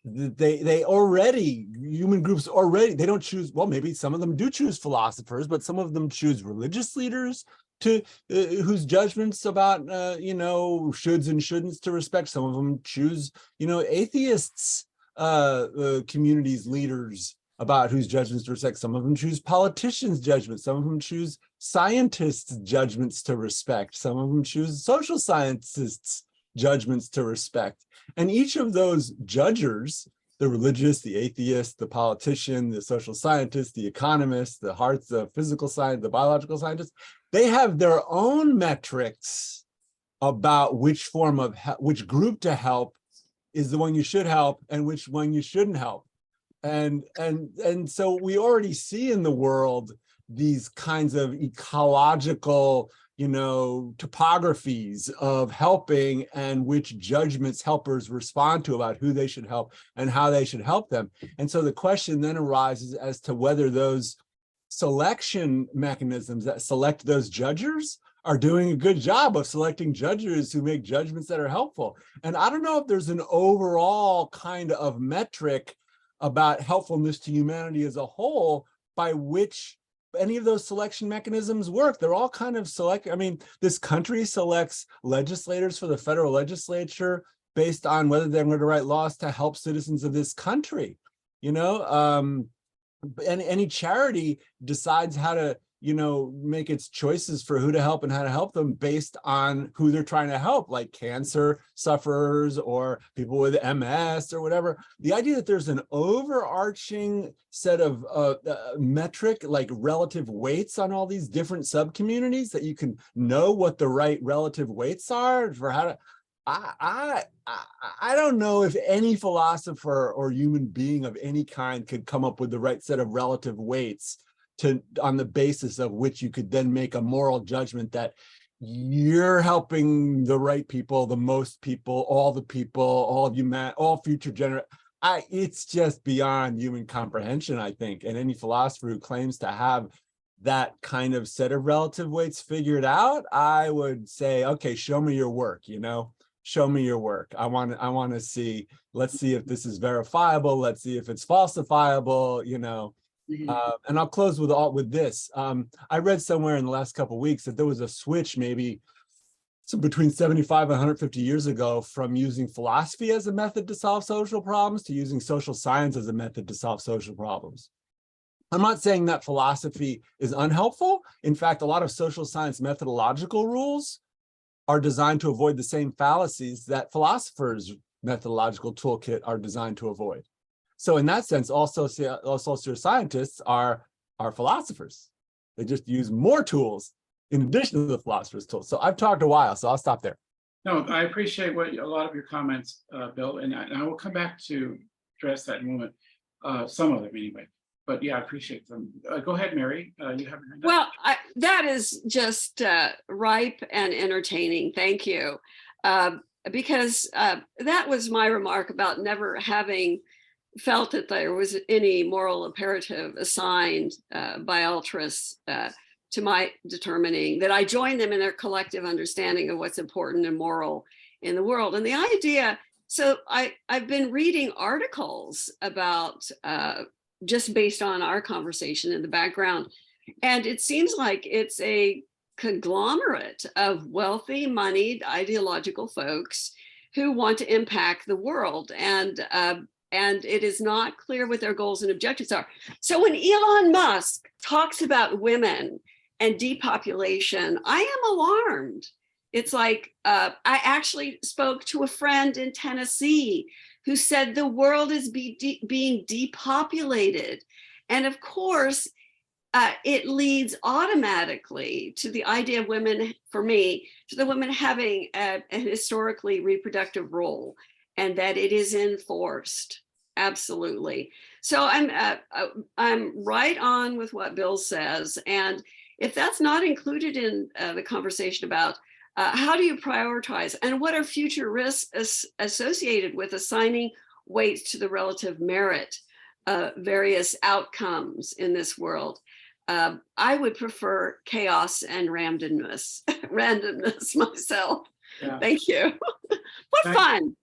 F: They already, human groups already, they don't choose, well, maybe some of them do choose philosophers, but some of them choose religious leaders to whose judgments about, shoulds and shouldn'ts to respect. Some of them choose, atheists, communities, leaders about whose judgments to respect. Some of them choose politicians' judgments. Some of them choose scientists' judgments to respect. Some of them choose social scientists' judgments to respect. And each of those judgers, the religious, the atheist, the politician, the social scientist, the economist, the physical science, the biological scientist, they have their own metrics about which group to help is the one you should help and which one you shouldn't help. And so we already see in the world these kinds of ecological, topographies of helping and which judgments helpers respond to about who they should help and how they should help them. And so the question then arises as to whether those selection mechanisms that select those judges are doing a good job of selecting judges who make judgments that are helpful. And I don't know if there's an overall kind of metric about helpfulness to humanity as a whole by which any of those selection mechanisms work. They're all kind of select. I mean, this country selects legislators for the federal legislature based on whether they're going to write laws to help citizens of this country. And any charity decides how to, make its choices for who to help and how to help them based on who they're trying to help, like cancer sufferers or people with MS or whatever. The idea that there's an overarching set of metric, like relative weights on all these different sub-communities that you can know what the right relative weights are for how to, I don't know if any philosopher or human being of any kind could come up with the right set of relative weights on the basis of which you could then make a moral judgment that you're helping the right people, the most people, all the people, all of humanity, all future generations. It's just beyond human comprehension, I think. And any philosopher who claims to have that kind of set of relative weights figured out, I would say, okay, show me your work, show me your work. I want to see, let's see if this is verifiable. Let's see if it's falsifiable, and I'll close with this. I read somewhere in the last couple of weeks that there was a switch maybe between 75 and 150 years ago from using philosophy as a method to solve social problems to using social science as a method to solve social problems. I'm not saying that philosophy is unhelpful. In fact, a lot of social science methodological rules are designed to avoid the same fallacies that philosophers' methodological toolkit are designed to avoid. So in that sense, all social scientists are philosophers. They just use more tools in addition to the philosopher's tools. So I've talked a while, so I'll stop there.
A: No, I appreciate a lot of your comments, Bill, and I will come back to address that in a moment, some of them anyway. But yeah, I appreciate them. Go ahead, Mary. You have your hand up.
E: Well, that is just ripe and entertaining. Thank you. Because that was my remark about never having felt that there was any moral imperative assigned by altruists to my determining that I join them in their collective understanding of what's important and moral in the world. And the idea, so I've been reading articles about just based on our conversation in the background, and it seems like it's a conglomerate of wealthy, moneyed, ideological folks who want to impact the world. And it is not clear what their goals and objectives are. So when Elon Musk talks about women and depopulation, I am alarmed. It's like, I actually spoke to a friend in Tennessee who said the world is being depopulated. And of course, it leads automatically to the idea of women, for me, to the women having an historically reproductive role. and that it is enforced. Absolutely. So I'm right on with what Bill says. And if that's not included in the conversation about how do you prioritize and what are future risks associated with assigning weight to the relative merit of various outcomes in this world, I would prefer chaos and randomness, randomness myself.
A: Yeah.
E: Thank you. What
A: Thanks.
E: fun.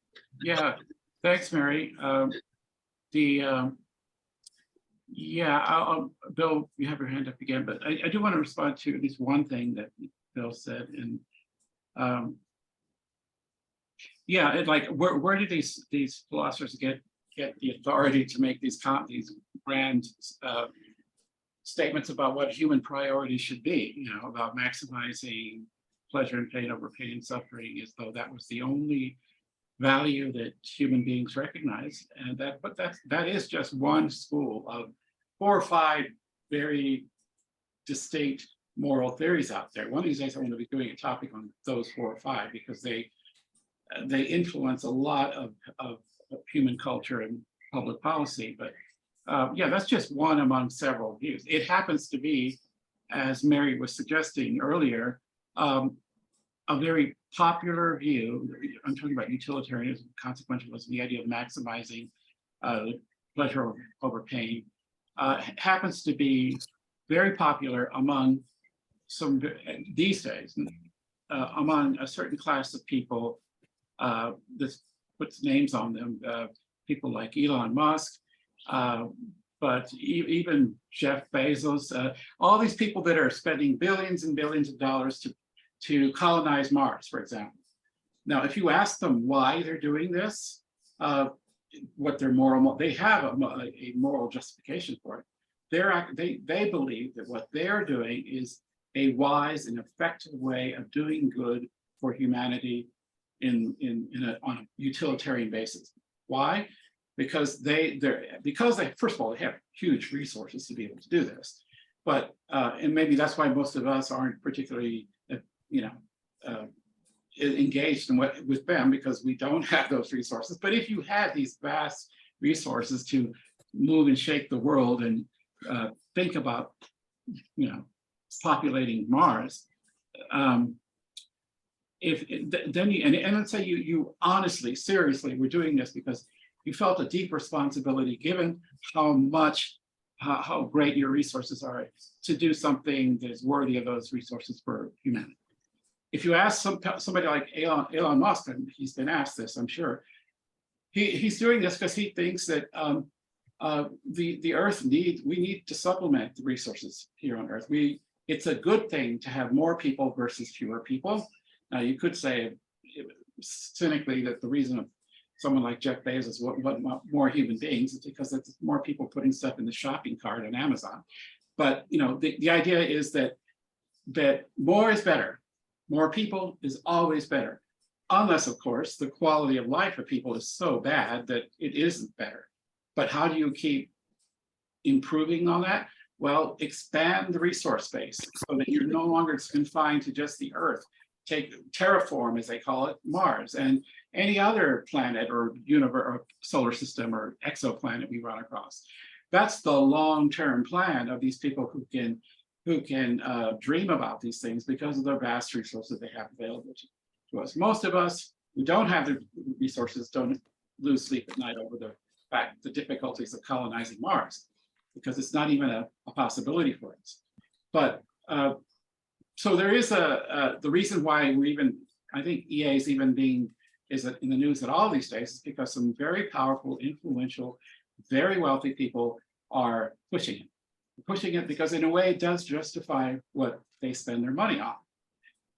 A: Yeah, thanks, Mary. Bill, you have your hand up again, but I do want to respond to at least one thing that Bill said. And like where do these philosophers get the authority to make these grand statements about what human priorities should be? You know, about maximizing pleasure and pain over pain and suffering, as though that was the only value that human beings recognize. And that is just one school of 4 or 5 very distinct moral theories out there. One of these days, I'm going to be doing a topic on those 4 or 5 because they influence a lot of human culture and public policy. But yeah, that's just one among several views. It happens to be, as Mary was suggesting earlier, a very popular view. I'm talking about utilitarianism, consequentialism, the idea of maximizing pleasure over pain, happens to be very popular among these days, among a certain class of people. This puts names on them, people like Elon Musk, but even Jeff Bezos, all these people that are spending billions and billions of dollars to colonize Mars, for example. Now, if you ask them why they're doing this, what their they have a moral justification for it. They believe that what they're doing is a wise and effective way of doing good for humanity on a utilitarian basis. Why? Because they first of all, they have huge resources to be able to do this, but and maybe that's why most of us aren't particularly engaged with them, because we don't have those resources. But if you had these vast resources to move and shake the world and think about, populating Mars, then let's say you honestly, seriously were doing this because you felt a deep responsibility, given how great your resources are, to do something that's worthy of those resources for humanity. If you ask somebody like Elon Musk, and he's been asked this, I'm sure, he's doing this because he thinks that the Earth we need to supplement the resources here on Earth. It's a good thing to have more people versus fewer people. Now, you could say cynically that the reason of someone like Jeff Bezos want more human beings is because it's more people putting stuff in the shopping cart on Amazon. But the idea is that more is better. More people is always better, unless, of course, the quality of life of people is so bad that it isn't better. But how do you keep improving on that? Well, expand the resource base so that you're no longer confined to just the Earth. Terraform, as they call it, Mars, and any other planet or universe or solar system or exoplanet we run across. That's the long-term plan of these people who can dream about these things because of the vast resources they have available to us. Most of us who don't have the resources don't lose sleep at night over the difficulties of colonizing Mars, because it's not even a possibility for us. But so there is the reason why I think EA is even is in the news at all these days is because some very powerful, influential, very wealthy people are pushing it. Pushing it because in a way it does justify what they spend their money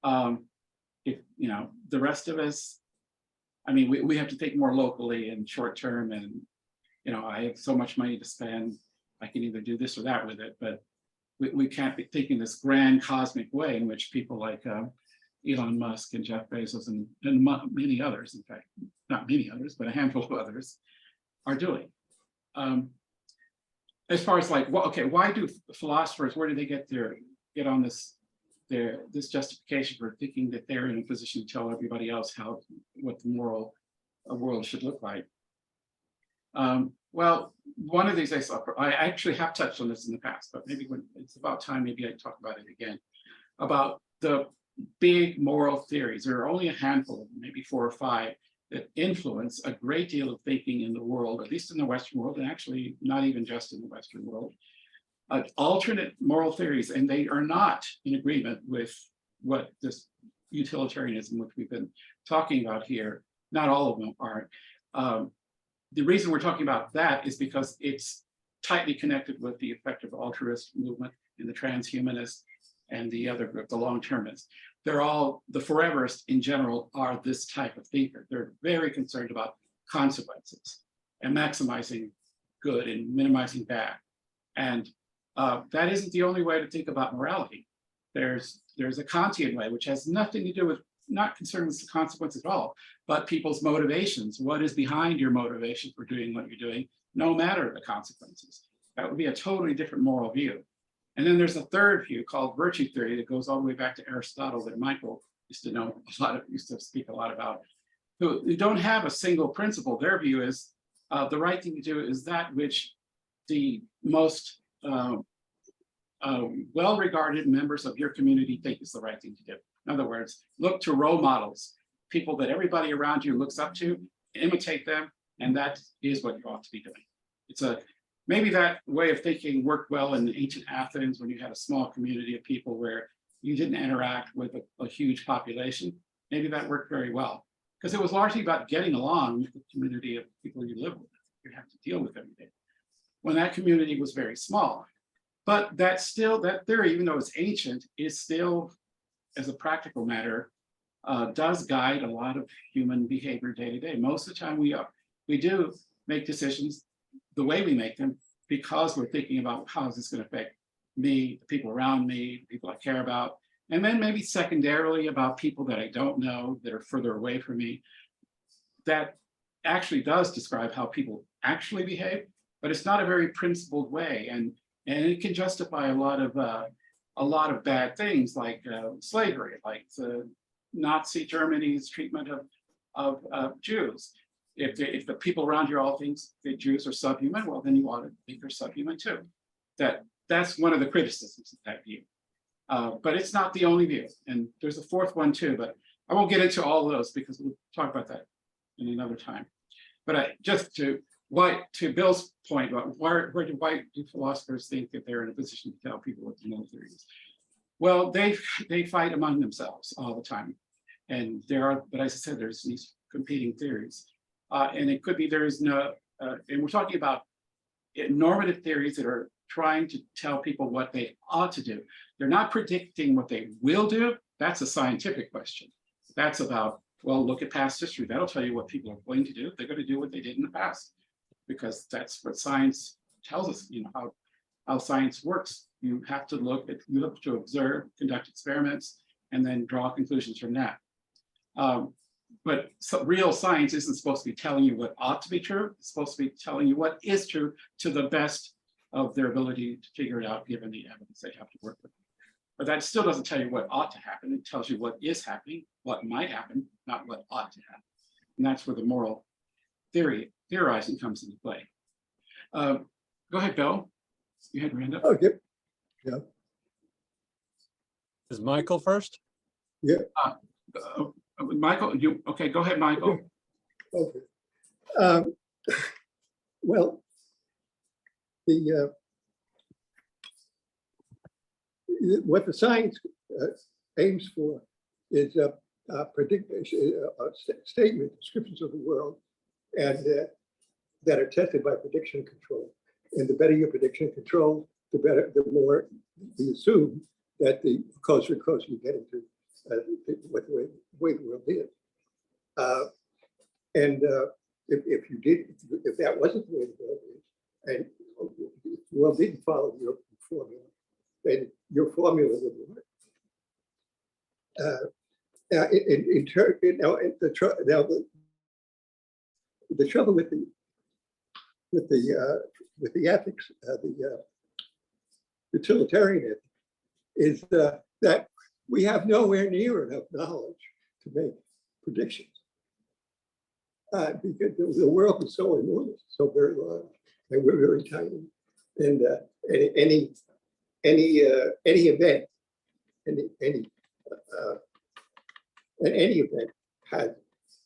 A: on. If the rest of us, we have to think more locally and short term, and I have so much money to spend, I can either do this or that with it, but we can't be thinking this grand cosmic way in which people like Elon Musk and Jeff Bezos and many others, in fact, not many others, but a handful of others are doing. As far as why do philosophers, where do they get on this justification for thinking that they're in a position to tell everybody else what the moral a world should look like. Well, one of these I actually have touched on this in the past, but maybe when it's about time, maybe I talk about it again, about the big moral theories. There are only a handful of them, maybe 4 or 5, that influence a great deal of thinking in the world, at least in the Western world, and actually not even just in the Western world. Alternate moral theories, and they are not in agreement with what this utilitarianism, which we've been talking about here, not all of them are. The reason we're talking about that is because it's tightly connected with the effective altruist movement and the transhumanists and the other group, the long-termists. They're all, the foreverists in general are this type of thinker. They're very concerned about consequences and maximizing good and minimizing bad. And that isn't the only way to think about morality. There's a Kantian way, which has nothing to do with, not concerned with the consequences at all, but people's motivations. What is behind your motivation for doing what you're doing, no matter the consequences? That would be a totally different moral view. And then there's a third view called virtue theory that goes all the way back to Aristotle that Michael used to speak a lot about, who don't have a single principle. Their view is the right thing to do is that which the most well-regarded members of your community think is the right thing to do. In other words, look to role models, people that everybody around you looks up to, imitate them, and that is what you ought to be doing. It's maybe that way of thinking worked well in ancient Athens when you had a small community of people where you didn't interact with a huge population. Maybe that worked very well because it was largely about getting along with the community of people you live with, you have to deal with every day. When that community was very small. But that theory, even though it's ancient, is still, as a practical matter, does guide a lot of human behavior day to day. Most of the time we do make decisions the way we make them because we're thinking about how is this going to affect me, the people around me, the people I care about, and then maybe secondarily about people that I don't know that are further away from me. That actually does describe how people actually behave, but it's not a very principled way, and it can justify a lot of bad things like slavery, like the Nazi Germany's treatment of Jews. If the people around you all think that Jews are subhuman, well, then you ought to think they're subhuman too. That's one of the criticisms of that view. But it's not the only view. And there's a fourth one too, but I won't get into all of those because we'll talk about that in another time. But just to Bill's point about why do philosophers think that they're in a position to tell people what the moral theory is? Well, they fight among themselves all the time. And but as I said, there's these competing theories. And it could be there's no, and we're talking about normative theories that are trying to tell people what they ought to do. They're not predicting what they will do. That's a scientific question. That's about, well, look at past history. That'll tell you what people are going to do. They're going to do what they did in the past, because that's what science tells us, how science works. You have to look to observe, conduct experiments, and then draw conclusions from that. But real science isn't supposed to be telling you what ought to be true. It's supposed to be telling you what is true to the best of their ability to figure it out, given the evidence they have to work with. But that still doesn't tell you what ought to happen. It tells you what is happening, what might happen, not what ought to happen. And that's where the moral theorizing comes into play. Go ahead, Bill. You had your hand up.
C: Okay. Yeah.
F: Is Michael first?
C: Yeah.
A: Michael, okay, go ahead, Michael.
C: Okay. Well, what the science aims for is statement descriptions of the world, and that are tested by prediction control. And the better your prediction control, the more you assume that the closer and closer you get into what the way the world is. If that wasn't the way the world is, and the world didn't follow your formula, then your formula would work. The trouble with the ethics, the utilitarian ethic, is that we have nowhere near enough knowledge to make predictions. because the world is so enormous, so very large, and we're very tiny. And any event, any event has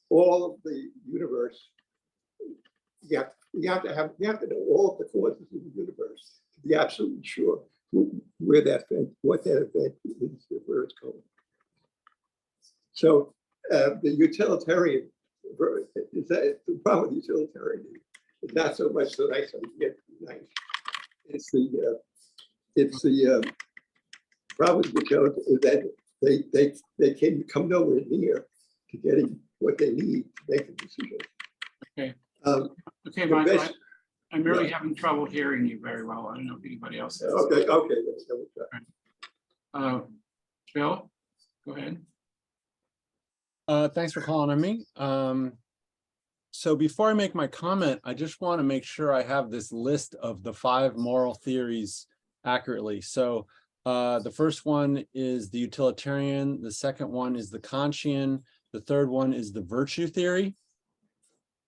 C: all of the universe. You have to know all of the causes of the universe to be absolutely sure what that event is, where it's going. So the utilitarian is that the problem with utilitarian is not so much the nice idea, nice. It's the problem with utilitarian is that they can come nowhere near to getting what they need to make a decision.
A: Okay. Okay,
C: the
A: Michael,
C: best-
A: I'm really
C: yeah.
A: having trouble hearing you very well. I don't know if anybody else is.
C: Okay. Let's go with that.
A: Bill, go ahead.
F: Thanks for calling on me. So before I make my comment, I just want to make sure I have this list of the 5 moral theories accurately. So the first one is the utilitarian. The second one is the Kantian. The third one is the virtue theory.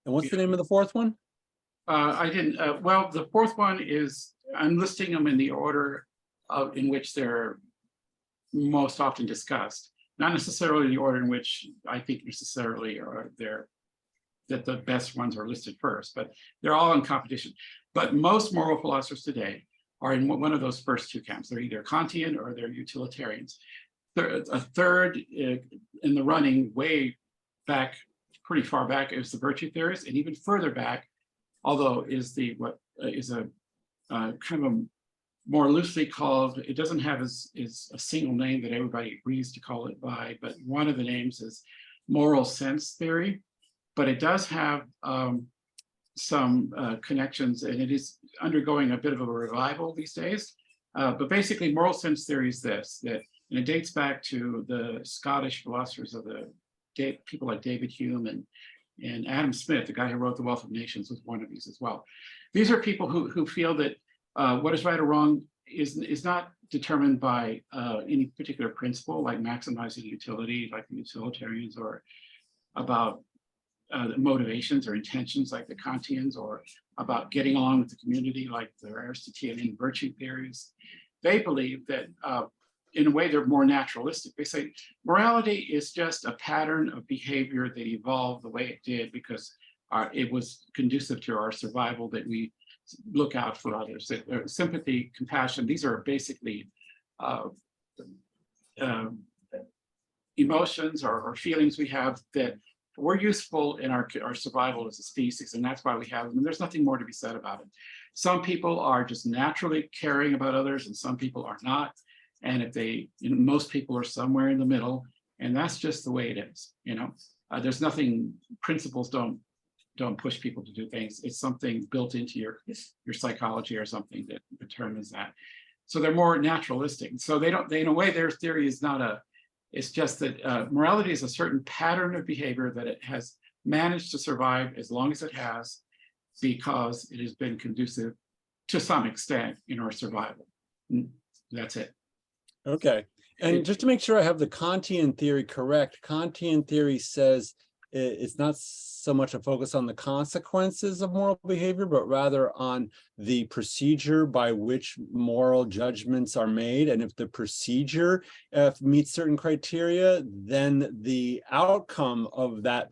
F: And what's the name of the fourth one?
A: I didn't, well, the fourth one is, I'm listing them in the order in which they're most often discussed, not necessarily the order in which I think necessarily that the best ones are listed first, but they're all in competition. But most moral philosophers today are in one of those first 2 camps. They're either Kantian or they're utilitarians. A third in the running way back, pretty far back, is the virtue theorists, and even further back, although is what is a kind of a more loosely called, it doesn't have is a single name that everybody agrees to call it by, but one of the names is moral sense theory, but it does have some connections, and it is undergoing a bit of a revival these days. But basically, moral sense theory is this, and it dates back to the Scottish philosophers of people like David Hume and Adam Smith, the guy who wrote The Wealth of Nations, was one of these as well. These are people who feel that what is right or wrong is not determined by any particular principle, like maximizing utility, like the utilitarians, or about motivations or intentions, like the Kantians, or about getting along with the community, like the Aristotelian virtue theories. They believe that in a way they're more naturalistic. They say morality is just a pattern of behavior that evolved the way it did because it was conducive to our survival, that we look out for others. Sympathy, compassion, these are basically emotions or feelings we have that were useful in our survival as a species, and that's why we have them. And there's nothing more to be said about it. Some people are just naturally caring about others, and some people are not. And if most people are somewhere in the middle, and that's just the way it is. There's nothing. Principles don't push people to do things. It's something built into your psychology or something that determines that. So they're more naturalistic. So they in a way, their theory is not it's just that morality is a certain pattern of behavior that it has managed to survive as long as it has, because it has been conducive to some extent in our survival. That's it.
F: Okay. And just to make sure I have the Kantian theory correct, Kantian theory says it's not so much a focus on the consequences of moral behavior, but rather on the procedure by which moral judgments are made. And if the procedure meets certain criteria, then the outcome of that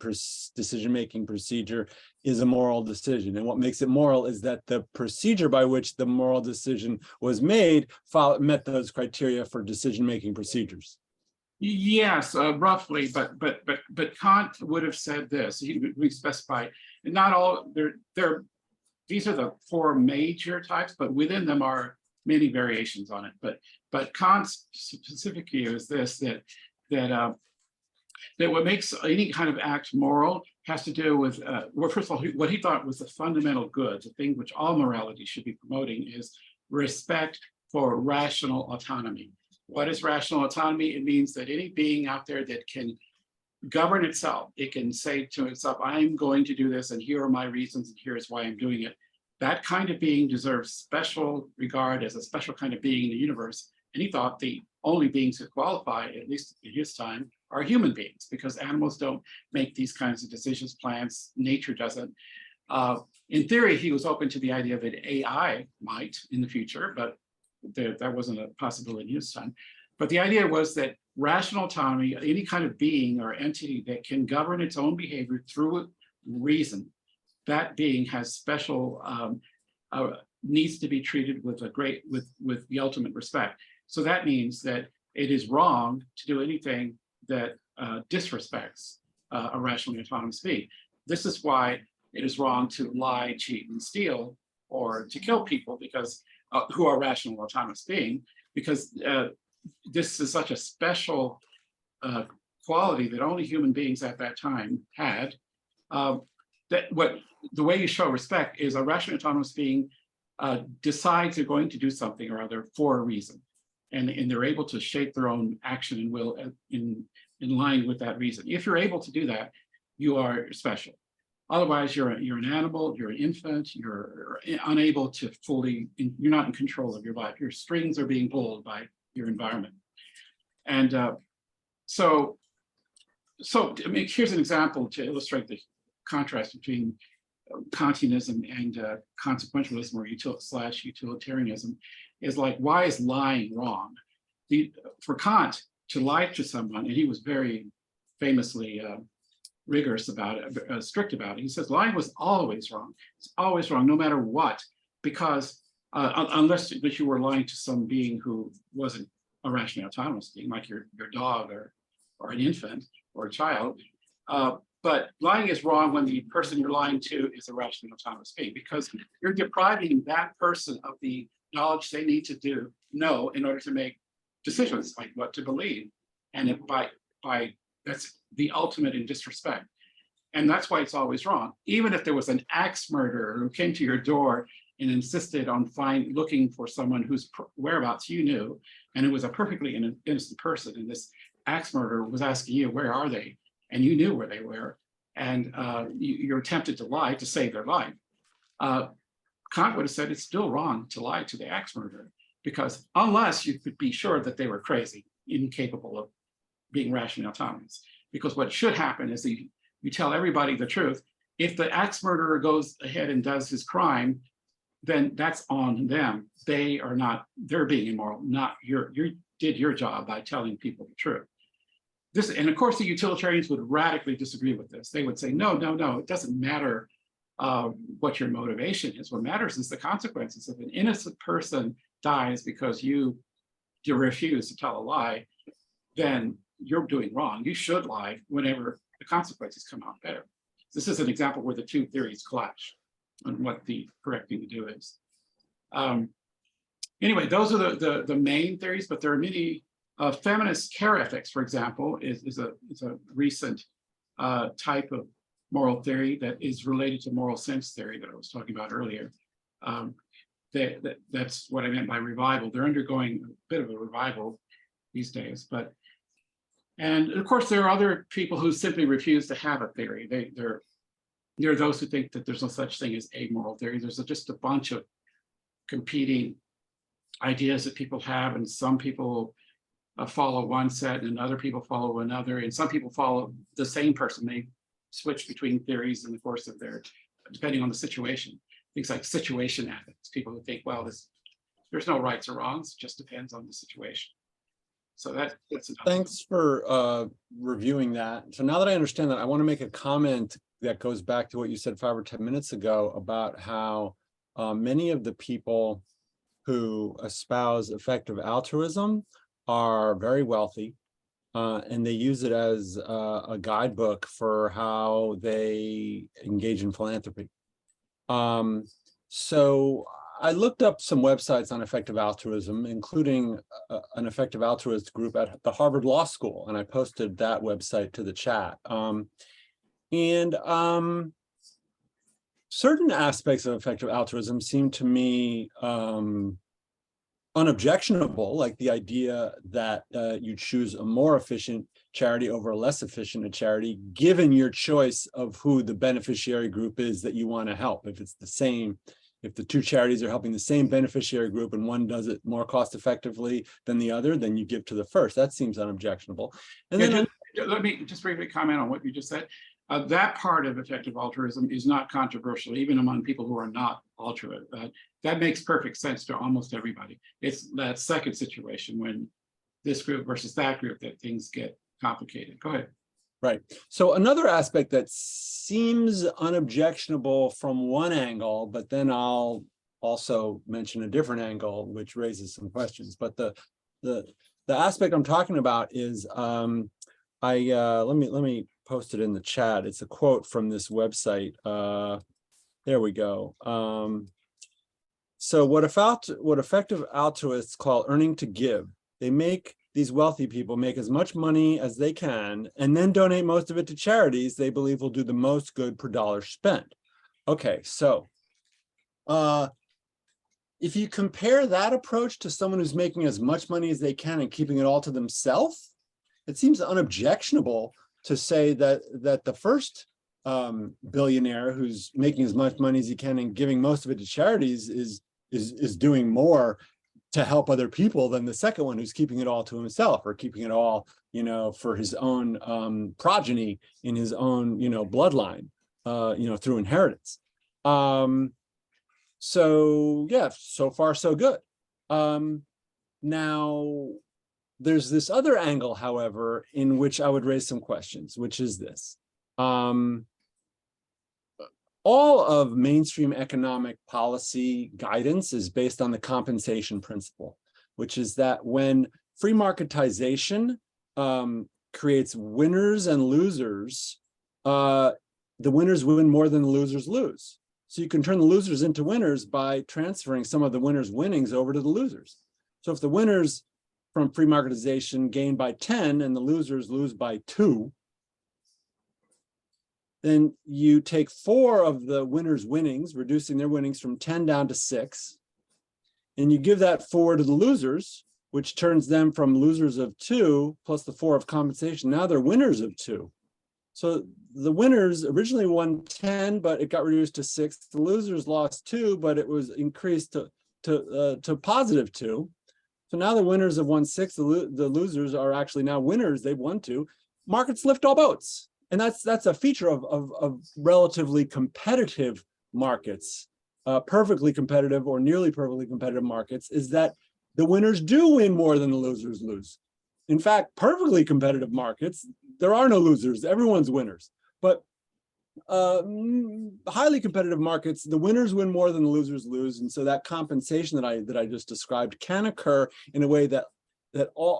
F: decision-making procedure is a moral decision. And what makes it moral is that the procedure by which the moral decision was made met those criteria for decision-making procedures.
A: Yes, roughly, but Kant would have said this. We specify not all. These are the 4 major types, but within them are many variations on it. But Kant's specific view is this: that what makes any kind of act moral has to do with well, first of all, what he thought was the fundamental good, the thing which all morality should be promoting, is respect for rational autonomy. What is rational autonomy? It means that any being out there that can govern itself, it can say to itself, I'm going to do this, and here are my reasons, and here's why I'm doing it. That kind of being deserves special regard as a special kind of being in the universe. And he thought the only beings who qualify, at least in his time, are human beings, because animals don't make these kinds of decisions, plants, nature doesn't. In theory, he was open to the idea that AI might in the future, but that wasn't a possibility in his time. But the idea was that rational autonomy, any kind of being or entity that can govern its own behavior through reason, that being has special, needs to be treated with with the ultimate respect. So that means that it is wrong to do anything that disrespects a rationally autonomous being. This is why it is wrong to lie, cheat, and steal, or to kill people because who are rational autonomous being, because this is such a special quality that only human beings at that time had. The way you show respect is a rational autonomous being decides they're going to do something or other for a reason, and they're able to shape their own action and will in line with that reason. If you're able to do that, you are special. Otherwise, you're an animal, you're an infant, you're unable to fully, you're not in control of your life. Your strings are being pulled by your environment. And so I mean, here's an example to illustrate the contrast between Kantianism and consequentialism or utilitarianism, is like, why is lying wrong? For Kant, to lie to someone, and he was very famously rigorous about it, strict about it. He says lying was always wrong. It's always wrong, no matter what, because unless you were lying to some being who wasn't a rationally autonomous being, like your dog or an infant or a child. But lying is wrong when the person you're lying to is a rationally autonomous being, because you're depriving that person of the knowledge they need to know in order to make decisions, like what to believe. And by that's the ultimate in disrespect. And that's why it's always wrong. Even if there was an axe murderer who came to your door and insisted on looking for someone whose whereabouts you knew, and it was a perfectly innocent person, and this axe murderer was asking you, where are they? And you knew where they were, and you're tempted to lie to save their life. Kant would have said it's still wrong to lie to the axe murderer, because unless you could be sure that they were crazy, incapable of being rationally autonomous. Because what should happen is that you tell everybody the truth. If the axe murderer goes ahead and does his crime, then that's on them. They're being immoral, not you did your job by telling people the truth. And of course, the utilitarians would radically disagree with this. They would say, no, it doesn't matter what your motivation is. What matters is the consequences. If an innocent person dies because you refuse to tell a lie, then you're doing wrong. You should lie whenever the consequences come out better. This is an example where the two theories clash on what the correct thing to do is. Anyway, those are the main theories, but there are many. Feminist care ethics, for example, is a recent type of moral theory that is related to moral sense theory that I was talking about earlier. That's what I meant by revival. They're undergoing a bit of a revival these days, and of course there are other people who simply refuse to have a theory. There are those who think that there's no such thing as a moral theory. There's just a bunch of competing ideas that people have, and some people follow one set and other people follow another, and some people follow the same person. They switch between theories in the course of depending on the situation. Things like situation ethics. People who think, well, there's no rights or wrongs, it just depends on the situation. So that's
F: Thanks for reviewing that. So now that I understand that, I want to make a comment that goes back to what you said 5 or 10 minutes ago about how many of the people who espouse effective altruism are very wealthy, and they use it as a guidebook for how they engage in philanthropy. So I looked up some websites on effective altruism, including an effective altruist group at the Harvard Law School, and I posted that website to the chat. Certain aspects of effective altruism seem to me unobjectionable, like the idea that you choose a more efficient charity over a less efficient charity, given your choice of who the beneficiary group is that you want to help. If it's the same If the two charities are helping the same beneficiary group and one does it more cost effectively than the other, then you give to the first. That seems unobjectionable. And
A: Yeah,
F: then
A: let me just briefly comment on what you just said. That part of effective altruism is not controversial, even among people who are not altruist. That makes perfect sense to almost everybody. It's that second situation when this group versus that group that things get complicated. Go ahead.
F: right. So another aspect that seems unobjectionable from one angle, but then I'll also mention a different angle, which raises some questions. But the aspect I'm talking about is let me post it in the chat. It's a quote from this website. There we go. So what effective altruists call earning to give, these wealthy people make as much money as they can and then donate most of it to charities they believe will do the most good per dollar spent. Okay, so if you compare that approach to someone who's making as much money as they can and keeping it all to themselves, it seems unobjectionable to say that the first billionaire who's making as much money as he can and giving most of it to charities is doing more to help other people than the second one who's keeping it all to himself or keeping it all, for his own progeny in his own, bloodline, through inheritance. So yeah, so far so good. Now, there's this other angle, however, in which I would raise some questions, which is this. All of mainstream economic policy guidance is based on the compensation principle, which is that when free marketization creates winners and losers, the winners win more than the losers lose. So you can turn the losers into winners by transferring some of the winners' winnings over to the losers. So if the winners from free marketization gain by 10 and the losers lose by 2, then you take 4 of the winners' winnings, reducing their winnings from 10 down to 6, and you give that 4 to the losers, which turns them from losers of 2 plus the 4 of compensation. Now they're winners of 2. So the winners originally won 10, but it got reduced to 6. The losers lost 2, but it was increased to positive 2. So now the winners have won 6. The losers are actually now winners. They've won 2. Markets lift all boats. And that's a feature of relatively competitive markets, perfectly competitive or nearly perfectly competitive markets, is that the winners do win more than the losers lose. In fact, perfectly competitive markets, there are no losers, everyone's winners. But highly competitive markets, the winners win more than the losers lose. And so that compensation that I just described can occur in a way that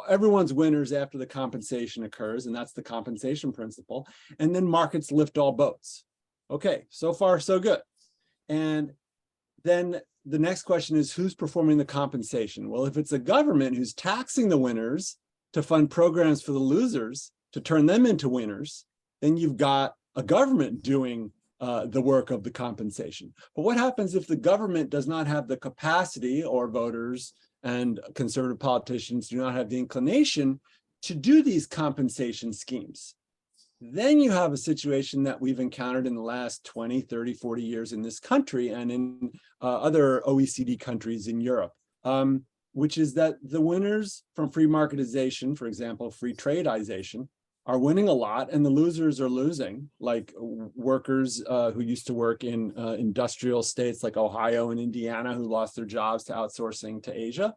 F: everyone's winners after the compensation occurs, and that's the compensation principle. And then markets lift all boats. Okay, so far so good. And then the next question is, who's performing the compensation? Well, if it's a government who's taxing the winners to fund programs for the losers to turn them into winners, then you've got a government doing the work of the compensation. But what happens if the government does not have the capacity, or voters and conservative politicians do not have the inclination to do these compensation schemes? Then you have a situation that we've encountered in the last 20, 30, 40 years in this country and in other OECD countries in Europe, which is that the winners from free marketization, for example, free tradeization, are winning a lot, and the losers are losing, like workers who used to work in industrial states like Ohio and Indiana who lost their jobs to outsourcing to Asia.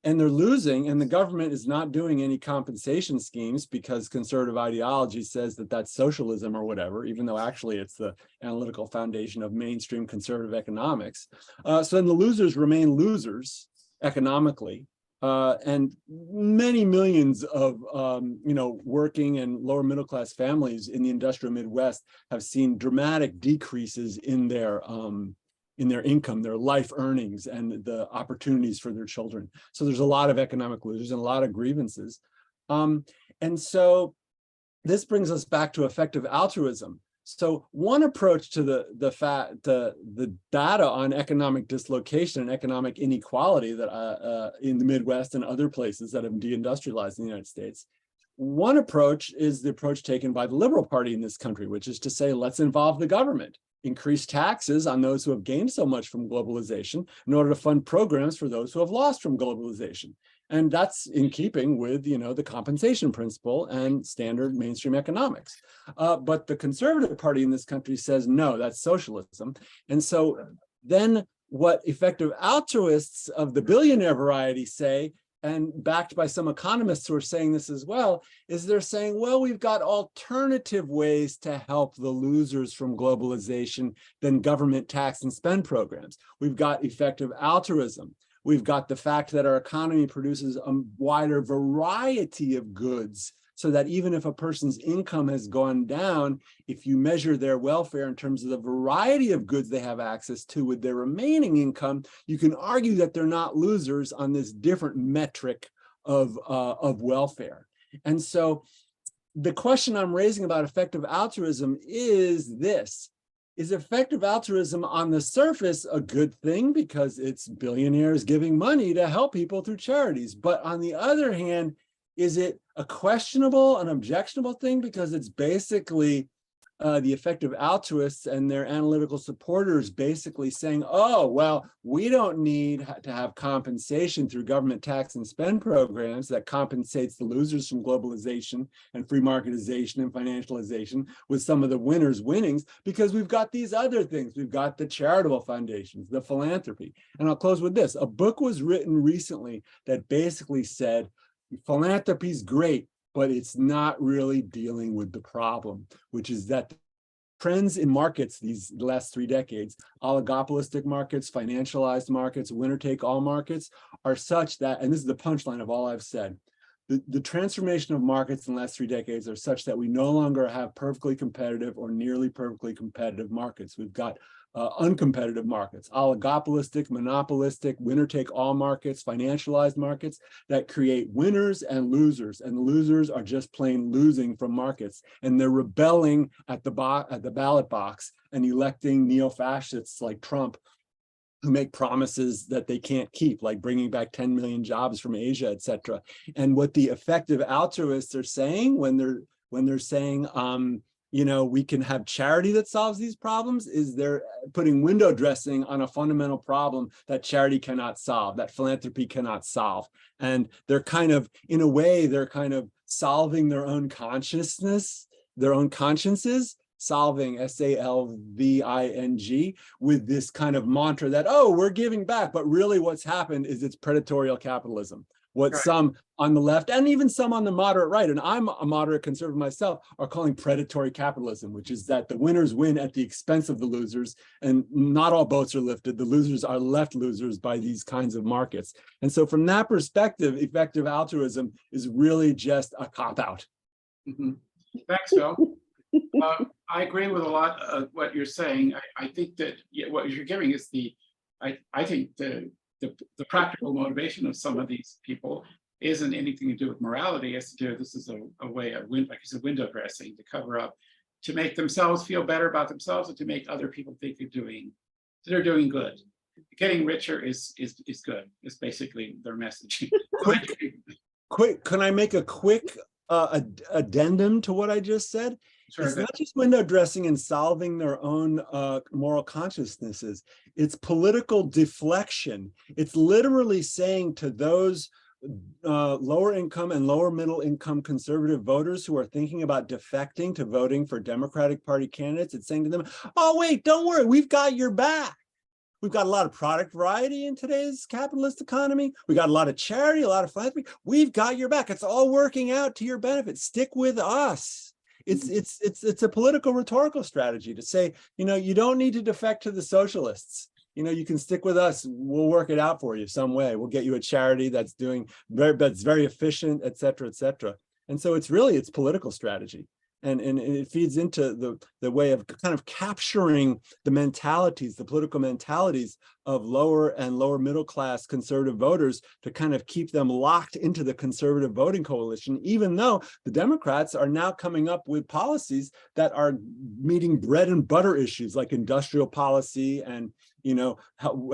F: And they're losing, and the government is not doing any compensation schemes because conservative ideology says that that's socialism or whatever, even though actually it's the analytical foundation of mainstream conservative economics. So then the losers remain losers economically. And many millions of working and lower middle class families in the industrial Midwest have seen dramatic decreases in their income, their life earnings, and the opportunities for their children. So there's a lot of economic losers and a lot of grievances. And so this brings us back to effective altruism. So one approach to the data on economic dislocation and economic inequality that in the Midwest and other places that have deindustrialized in the United States, one approach is the approach taken by the Liberal Party in this country, which is to say, let's involve the government increase taxes on those who have gained so much from globalization in order to fund programs for those who have lost from globalization. And that's in keeping with, the compensation principle and standard mainstream economics. But the conservative party in this country says, no, that's socialism. And so then what effective altruists of the billionaire variety say, and backed by some economists who are saying this as well, is they're saying, well, we've got alternative ways to help the losers from globalization than government tax and spend programs. We've got effective altruism. We've got the fact that our economy produces a wider variety of goods, so that even if a person's income has gone down, if you measure their welfare in terms of the variety of goods they have access to with their remaining income, you can argue that they're not losers on this different metric of welfare. And so the question I'm raising about effective altruism is this: is effective altruism on the surface a good thing because it's billionaires giving money to help people through charities? But on the other hand, is it a questionable, an objectionable thing because it's basically the effective altruists and their analytical supporters basically saying, oh, well, we don't need to have compensation through government tax and spend programs that compensates the losers from globalization and free marketization and financialization with some of the winners' winnings, because we've got these other things. We've got the charitable foundations, the philanthropy. And I'll close with this. A book was written recently that basically said, philanthropy is great, but it's not really dealing with the problem, which is that trends in markets these last 3 decades, oligopolistic markets, financialized markets, winner-take-all markets, are such that, and this is the punchline of all I've said, the transformation of markets in the last 3 decades are such that we no longer have perfectly competitive or nearly perfectly competitive markets. We've got uncompetitive markets, oligopolistic, monopolistic, winner-take-all markets, financialized markets that create winners and losers, and the losers are just plain losing from markets, and they're rebelling at the ballot box and electing neo-fascists like Trump, who make promises that they can't keep, like bringing back 10 million jobs from Asia, et cetera. And what the effective altruists are saying when they're saying, we can have charity that solves these problems, is they're putting window dressing on a fundamental problem that charity cannot solve, that philanthropy cannot solve. And they're kind of, in a way, they're kind of solving their own consciousness, their own consciences, solving SALVING with this kind of mantra that, oh, we're giving back, but really what's happened is it's predatorial capitalism. What
A: Right.
F: Some on the left and even some on the moderate right, and I'm a moderate conservative myself, are calling predatory capitalism, which is that the winners win at the expense of the losers, and not all boats are lifted. The losers are left losers by these kinds of markets. And so from that perspective, effective altruism is really just a cop-out.
A: Mhm. Thanks, Phil. I agree with a lot of what you're saying. I think that what you're giving is I think the practical motivation of some of these people isn't anything to do with morality. It's to do, this is a way of, like you said, window dressing, to cover up, to make themselves feel better about themselves, and to make other people think they're doing good. Getting richer is good. It's basically their message.
F: Can I make a quick addendum to what I just said?
A: Sure,
F: It's not just window dressing and solving their own moral consciousnesses. It's political deflection. It's literally saying to those lower income and lower middle income conservative voters who are thinking about defecting to voting for Democratic Party candidates, it's saying to them, oh, wait, don't worry, we've got your back. We've got a lot of product variety in today's capitalist economy. We got a lot of charity, a lot of philanthropy. We've got your back. It's all working out to your benefit. Stick with us. It's a political rhetorical strategy to say, you don't need to defect to the socialists. You can stick with us. We'll work it out for you some way. We'll get you a charity that's very efficient, et cetera, et cetera. And so it's political strategy. And it feeds into the way of kind of capturing the mentalities, the political mentalities of lower and lower middle class conservative voters to kind of keep them locked into the conservative voting coalition, even though the Democrats are now coming up with policies that are meeting bread and butter issues like industrial policy and,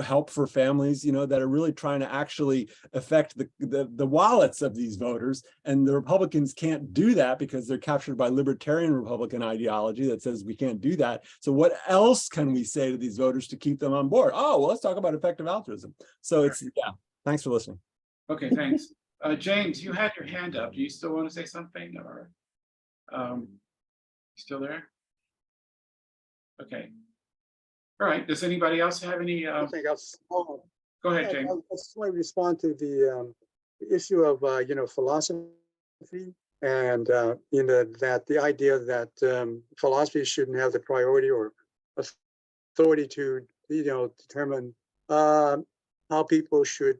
F: help for families, that are really trying to actually affect the wallets of these voters. And the Republicans can't do that because they're captured by libertarian Republican ideology that says we can't do that. So what else can we say to these voters to keep them on board? Oh, well, let's talk about effective altruism. So thanks for listening.
A: Okay, thanks. James, you had your hand up. Do you still want to say something, or still there? Okay. All right. Does anybody else have any?
G: Anything else?
A: Go ahead, James.
G: I just want to respond to the issue of philosophy and that the idea that philosophy shouldn't have the priority or authority to determine how people should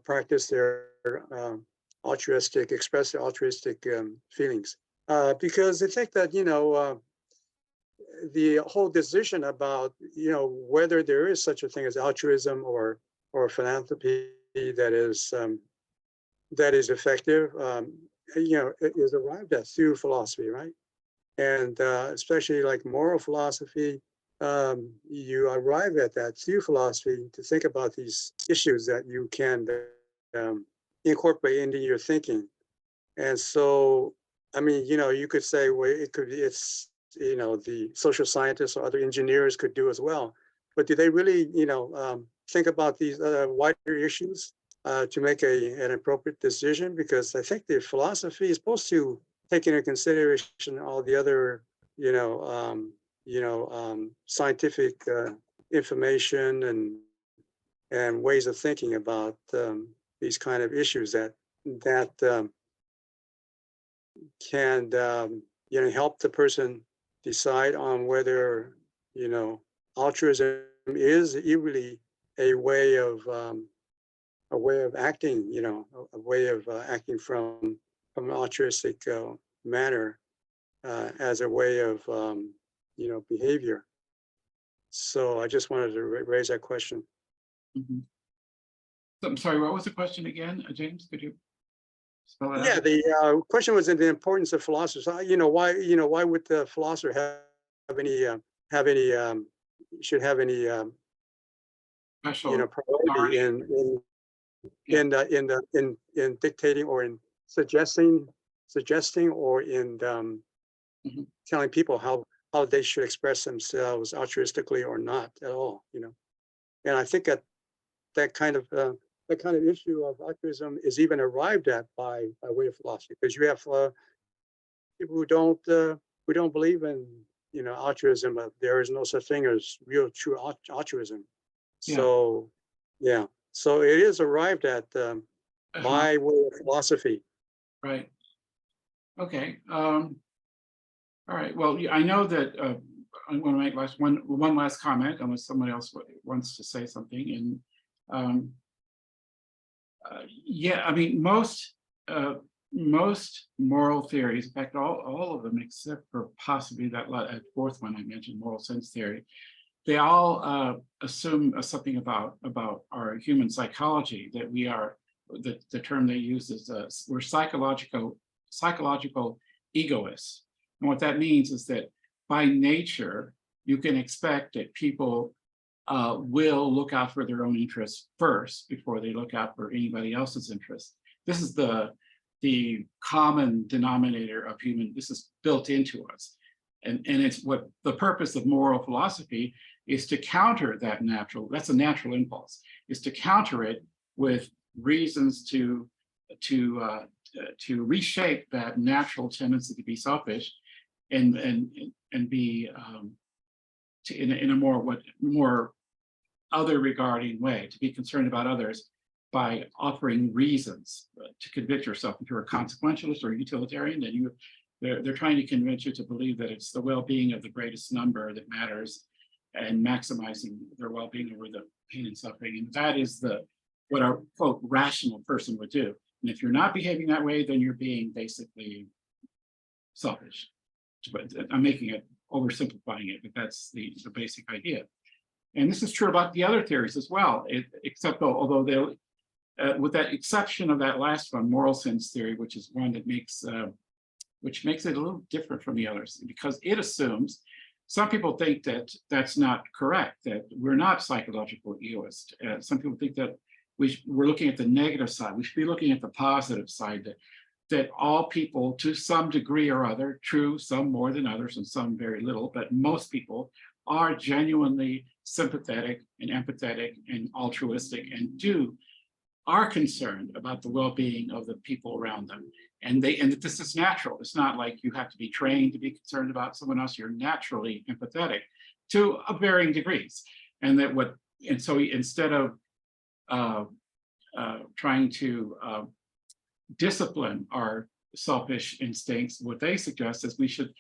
G: practice their express their altruistic feelings, because I think that the whole decision about whether there is such a thing as altruism or philanthropy that is effective, is arrived at through philosophy, right? And especially like moral philosophy, you arrive at that through philosophy to think about these issues that you can incorporate into your thinking. And so, I mean, you could say, well, it's the social scientists or other engineers could do as well, but do they really think about these wider issues to make an appropriate decision? Because I think the philosophy is supposed to take into consideration all the other scientific information and ways of thinking about these kind of issues that can help the person decide on whether altruism is really a way of acting, a way of acting from an altruistic manner as a way of behavior. So I just wanted to raise that question.
A: Mm-hmm. So, I'm sorry, what was the question again, James? Could you spell it out?
G: Yeah, the question was in the importance of philosophers. Why would the philosopher have any should have any
A: Special
G: priority in dictating or in suggesting or in telling people how they should express themselves altruistically or not at all, And I think that kind of issue of altruism is even arrived at by way of philosophy, because you have people who don't believe in altruism. There is no such thing as real true altruism. So so it is arrived at by way of philosophy.
A: Right. Okay. All right. Well, I know that I'm going to make one last comment, unless someone else wants to say something. And I mean, most moral theories, in fact, all of them except for possibly that fourth one I mentioned, moral sense theory, they all assume something about our human psychology, that we are, the term they use is we're psychological egoists. And what that means is that by nature, you can expect that people will look out for their own interests first before they look out for anybody else's interests. This is the common denominator of human, this is built into us. And it's what the purpose of moral philosophy is, to counter that that's a natural impulse, is to counter it with reasons to reshape that natural tendency to be selfish and be in a more other regarding way, to be concerned about others by offering reasons to convince yourself. If you're a consequentialist or a utilitarian, then they're trying to convince you to believe that it's the well-being of the greatest number that matters, and maximizing their well-being over the pain and suffering. And that is what our quote rational person would do. And if you're not behaving that way, then you're being basically selfish. But I'm making it, oversimplifying it, but that's the basic idea. And this is true about the other theories as well, except although they, with that exception of that last one, moral sense theory, which is one that makes it a little different from the others, because it assumes some people think that that's not correct, that we're not psychological egoists. Some people think that we're looking at the negative side. We should be looking at the positive side, that all people, to some degree or other, true, some more than others and some very little, but most people are genuinely sympathetic and empathetic and altruistic and are concerned about the well-being of the people around them. And that this is natural. It's not like you have to be trained to be concerned about someone else. You're naturally empathetic to varying degrees. And so instead of trying to discipline our selfish instincts, what they suggest is we should,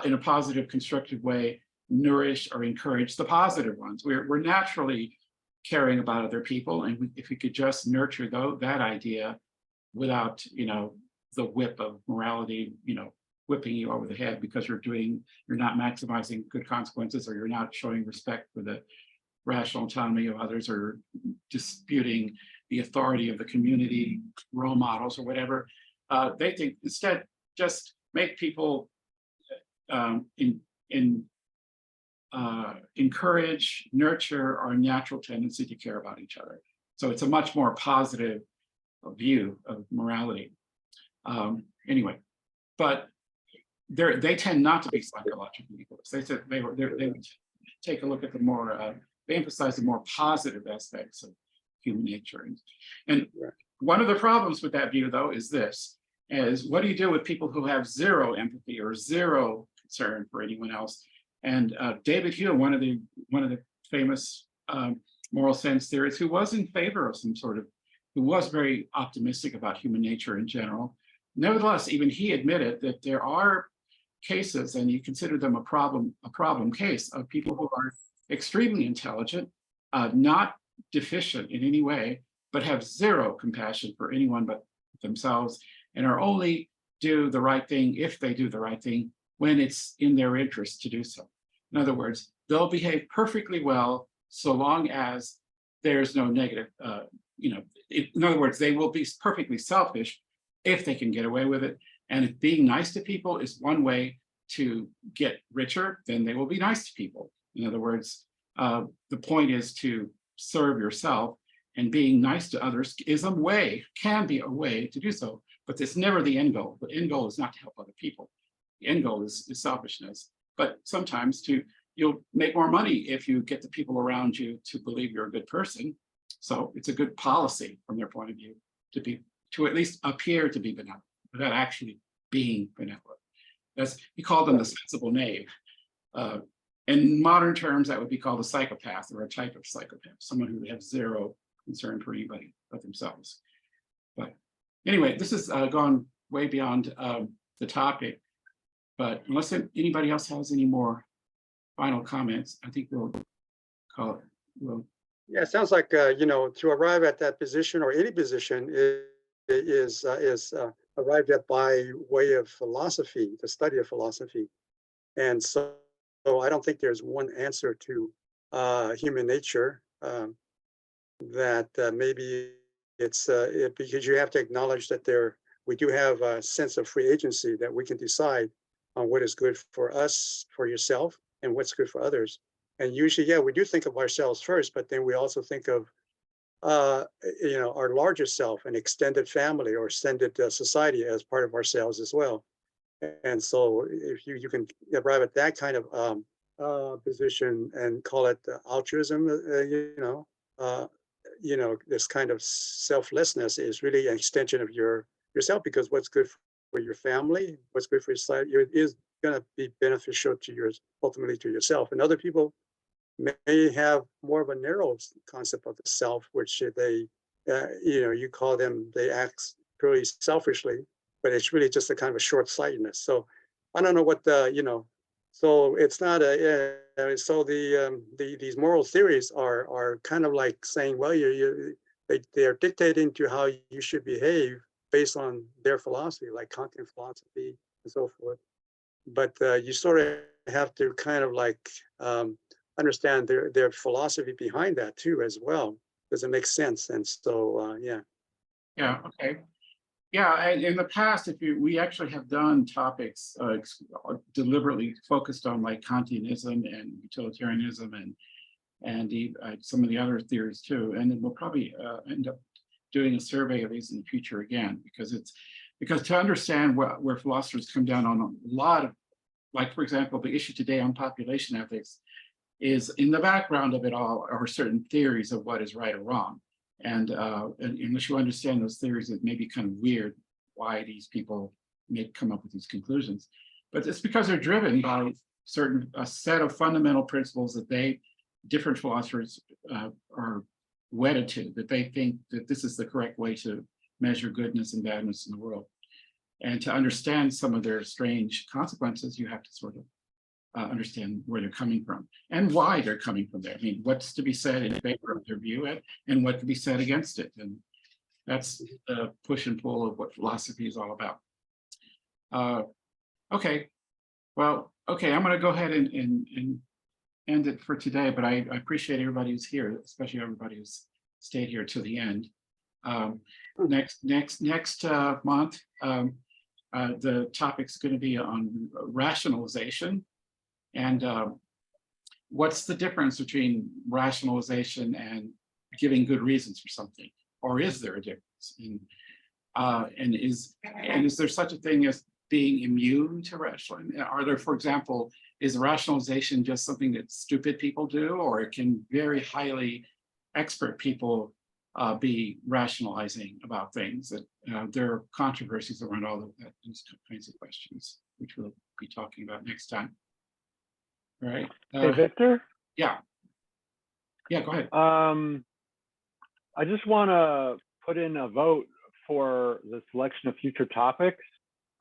A: in a positive, constructive way, nourish or encourage the positive ones. We're naturally caring about other people, and if we could just nurture that idea without, the whip of morality, whipping you over the head because you're not maximizing good consequences, or you're not showing respect for the rational autonomy of others, or disputing the authority of the community role models or whatever. They think instead just make people encourage, nurture our natural tendency to care about each other. So it's a much more positive view of morality. Anyway, but they tend not to be psychological egoists. They said they would take a look at the more, they emphasize the more positive aspects of human nature. And one of the problems with that view, though, is what do you do with people who have zero empathy or zero concern for anyone else? And David Hume, one of the famous moral sense theorists, who was in favor of who was very optimistic about human nature in general. Nevertheless, even he admitted that there are cases, and you consider them a problem case, of people who are extremely intelligent, not deficient in any way, but have zero compassion for anyone but themselves, and are only do the right thing if they do the right thing when it's in their interest to do so. In other words, they'll behave perfectly well so long as there's no negative, in other words, they will be perfectly selfish if they can get away with it. And if being nice to people is one way to get richer, then they will be nice to people. In other words, the point is to serve yourself, and being nice to others can be a way to do so, but it's never the end goal. The end goal is not to help other people. The end goal is selfishness. But sometimes you'll make more money if you get the people around you to believe you're a good person. So it's a good policy from their point of view to at least appear to be benevolent without actually being benevolent. He called them the sensible knave. In modern terms, that would be called a psychopath, or a type of psychopath, someone who has zero concern for anybody but themselves. But anyway, this has gone way beyond the topic. But unless anybody else has any more final comments, I think we'll call it.
G: Yeah, it sounds like to arrive at that position, or any position, is arrived at by way of philosophy, the study of philosophy. And so I don't think there's one answer to human nature. That maybe it's because you have to acknowledge that we do have a sense of free agency, that we can decide on what is good for us, for yourself, and what's good for others. And usually, we do think of ourselves first, but then we also think of our larger self, an extended family or extended society as part of ourselves as well. And so if you can arrive at that kind of position and call it altruism, this kind of selflessness is really an extension of yourself, because what's good for your family, what's good for your society, is going to be beneficial to ultimately to yourself. And other people may have more of a narrow concept of the self, which they, you call them, they act purely selfishly, but it's really just a kind of a short-sightedness. So I don't know what so it's not these moral theories are kind of like saying, well, they are dictating to how you should behave based on their philosophy, like Kantian philosophy and so forth. But you sort of have to kind of like understand their philosophy behind that too as well. Does it make sense? And so, yeah.
A: Yeah, okay. Yeah, and in the past, we actually have done topics deliberately focused on like Kantianism and utilitarianism and some of the other theories too. And then we'll probably end up doing a survey of these in the future again, because to understand where philosophers come down on a lot of, like, for example, the issue today on population ethics is in the background of it all are certain theories of what is right or wrong. And unless you understand those theories, it may be kind of weird why these people may come up with these conclusions. But it's because they're driven by a set of fundamental principles that different philosophers are wedded to, that they think that this is the correct way to measure goodness and badness in the world. And to understand some of their strange consequences, you have to sort of understand where they're coming from and why they're coming from there. I mean, what's to be said in favor of their view and what can be said against it. And that's the push and pull of what philosophy is all about. Okay, well, okay, I'm going to go ahead and end it for today, but I appreciate everybody who's here, especially everybody who's stayed here till the end. Next month, the topic's going to be on rationalization. And what's the difference between rationalization and giving good reasons for something? Or is there a difference? And is there such a thing as being immune to rationalization? Are there, for example, is rationalization just something that stupid people do, or it can very highly expert people be rationalizing about things? That there are controversies around all of that, these kinds of questions, which we'll be talking about next time. All right.
H: Hey, Victor?
A: Yeah. Yeah, go ahead.
H: I just want to put in a vote for the selection of future topics.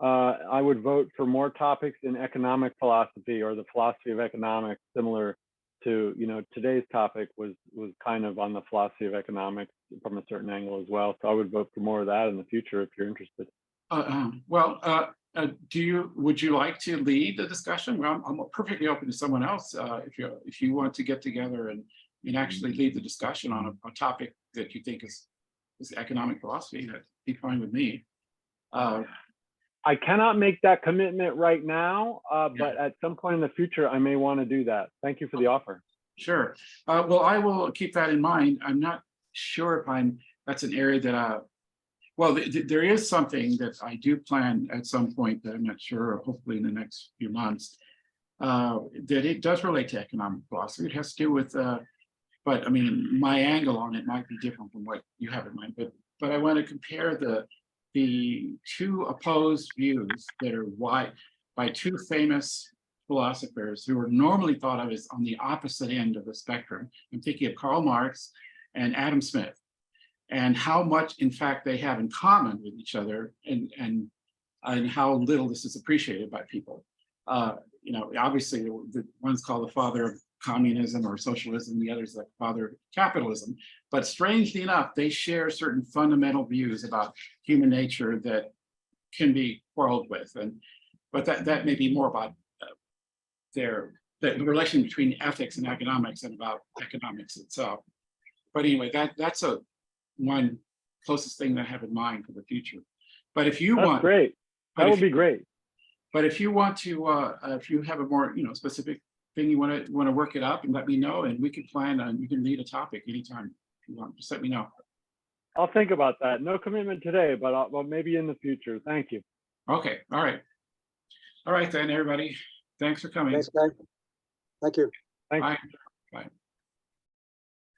H: I would vote for more topics in economic philosophy or the philosophy of economics, similar to, today's topic was kind of on the philosophy of economics from a certain angle as well. So I would vote for more of that in the future if you're interested. Would you like to lead the discussion? Well, I'm perfectly open to someone else if you want to get together and actually lead the discussion on a topic that you think is economic philosophy. That'd be fine with me. I cannot make that commitment right now, but at some point in the future, I may want to do that. Thank you for the offer.
A: Sure. Well, I will keep that in mind. I'm not sure if that's an area that well, there is something that I do plan at some point that I'm not sure, hopefully in the next few months, that it does relate to economic philosophy. It has to do with, but I mean, my angle on it might be different from what you have in mind, but I want to compare the two opposed views that are by two famous philosophers who are normally thought of as on the opposite end of the spectrum. I'm thinking of Karl Marx and Adam Smith, and how much, in fact, they have in common with each other, and how little this is appreciated by people. Obviously, the one's called the father of communism or socialism, the other's the father of capitalism. But strangely enough, they share certain fundamental views about human nature that can be quarreled with, but that may be more about the relation between ethics and economics and about economics itself. But anyway, that's one closest thing that I have in mind for the future. But if you want,
H: great. That would be great.
A: But if you want to, if you have a more specific thing you want to work it up and let me know, and we can plan on. You can lead a topic anytime if you want. Just let me know.
H: I'll think about that. No commitment today, but maybe in the future. Thank you.
A: Okay. All right. All right then, everybody. Thanks for coming.
G: Thanks, guys. Thank you.
H: Thanks.
A: Bye. Bye.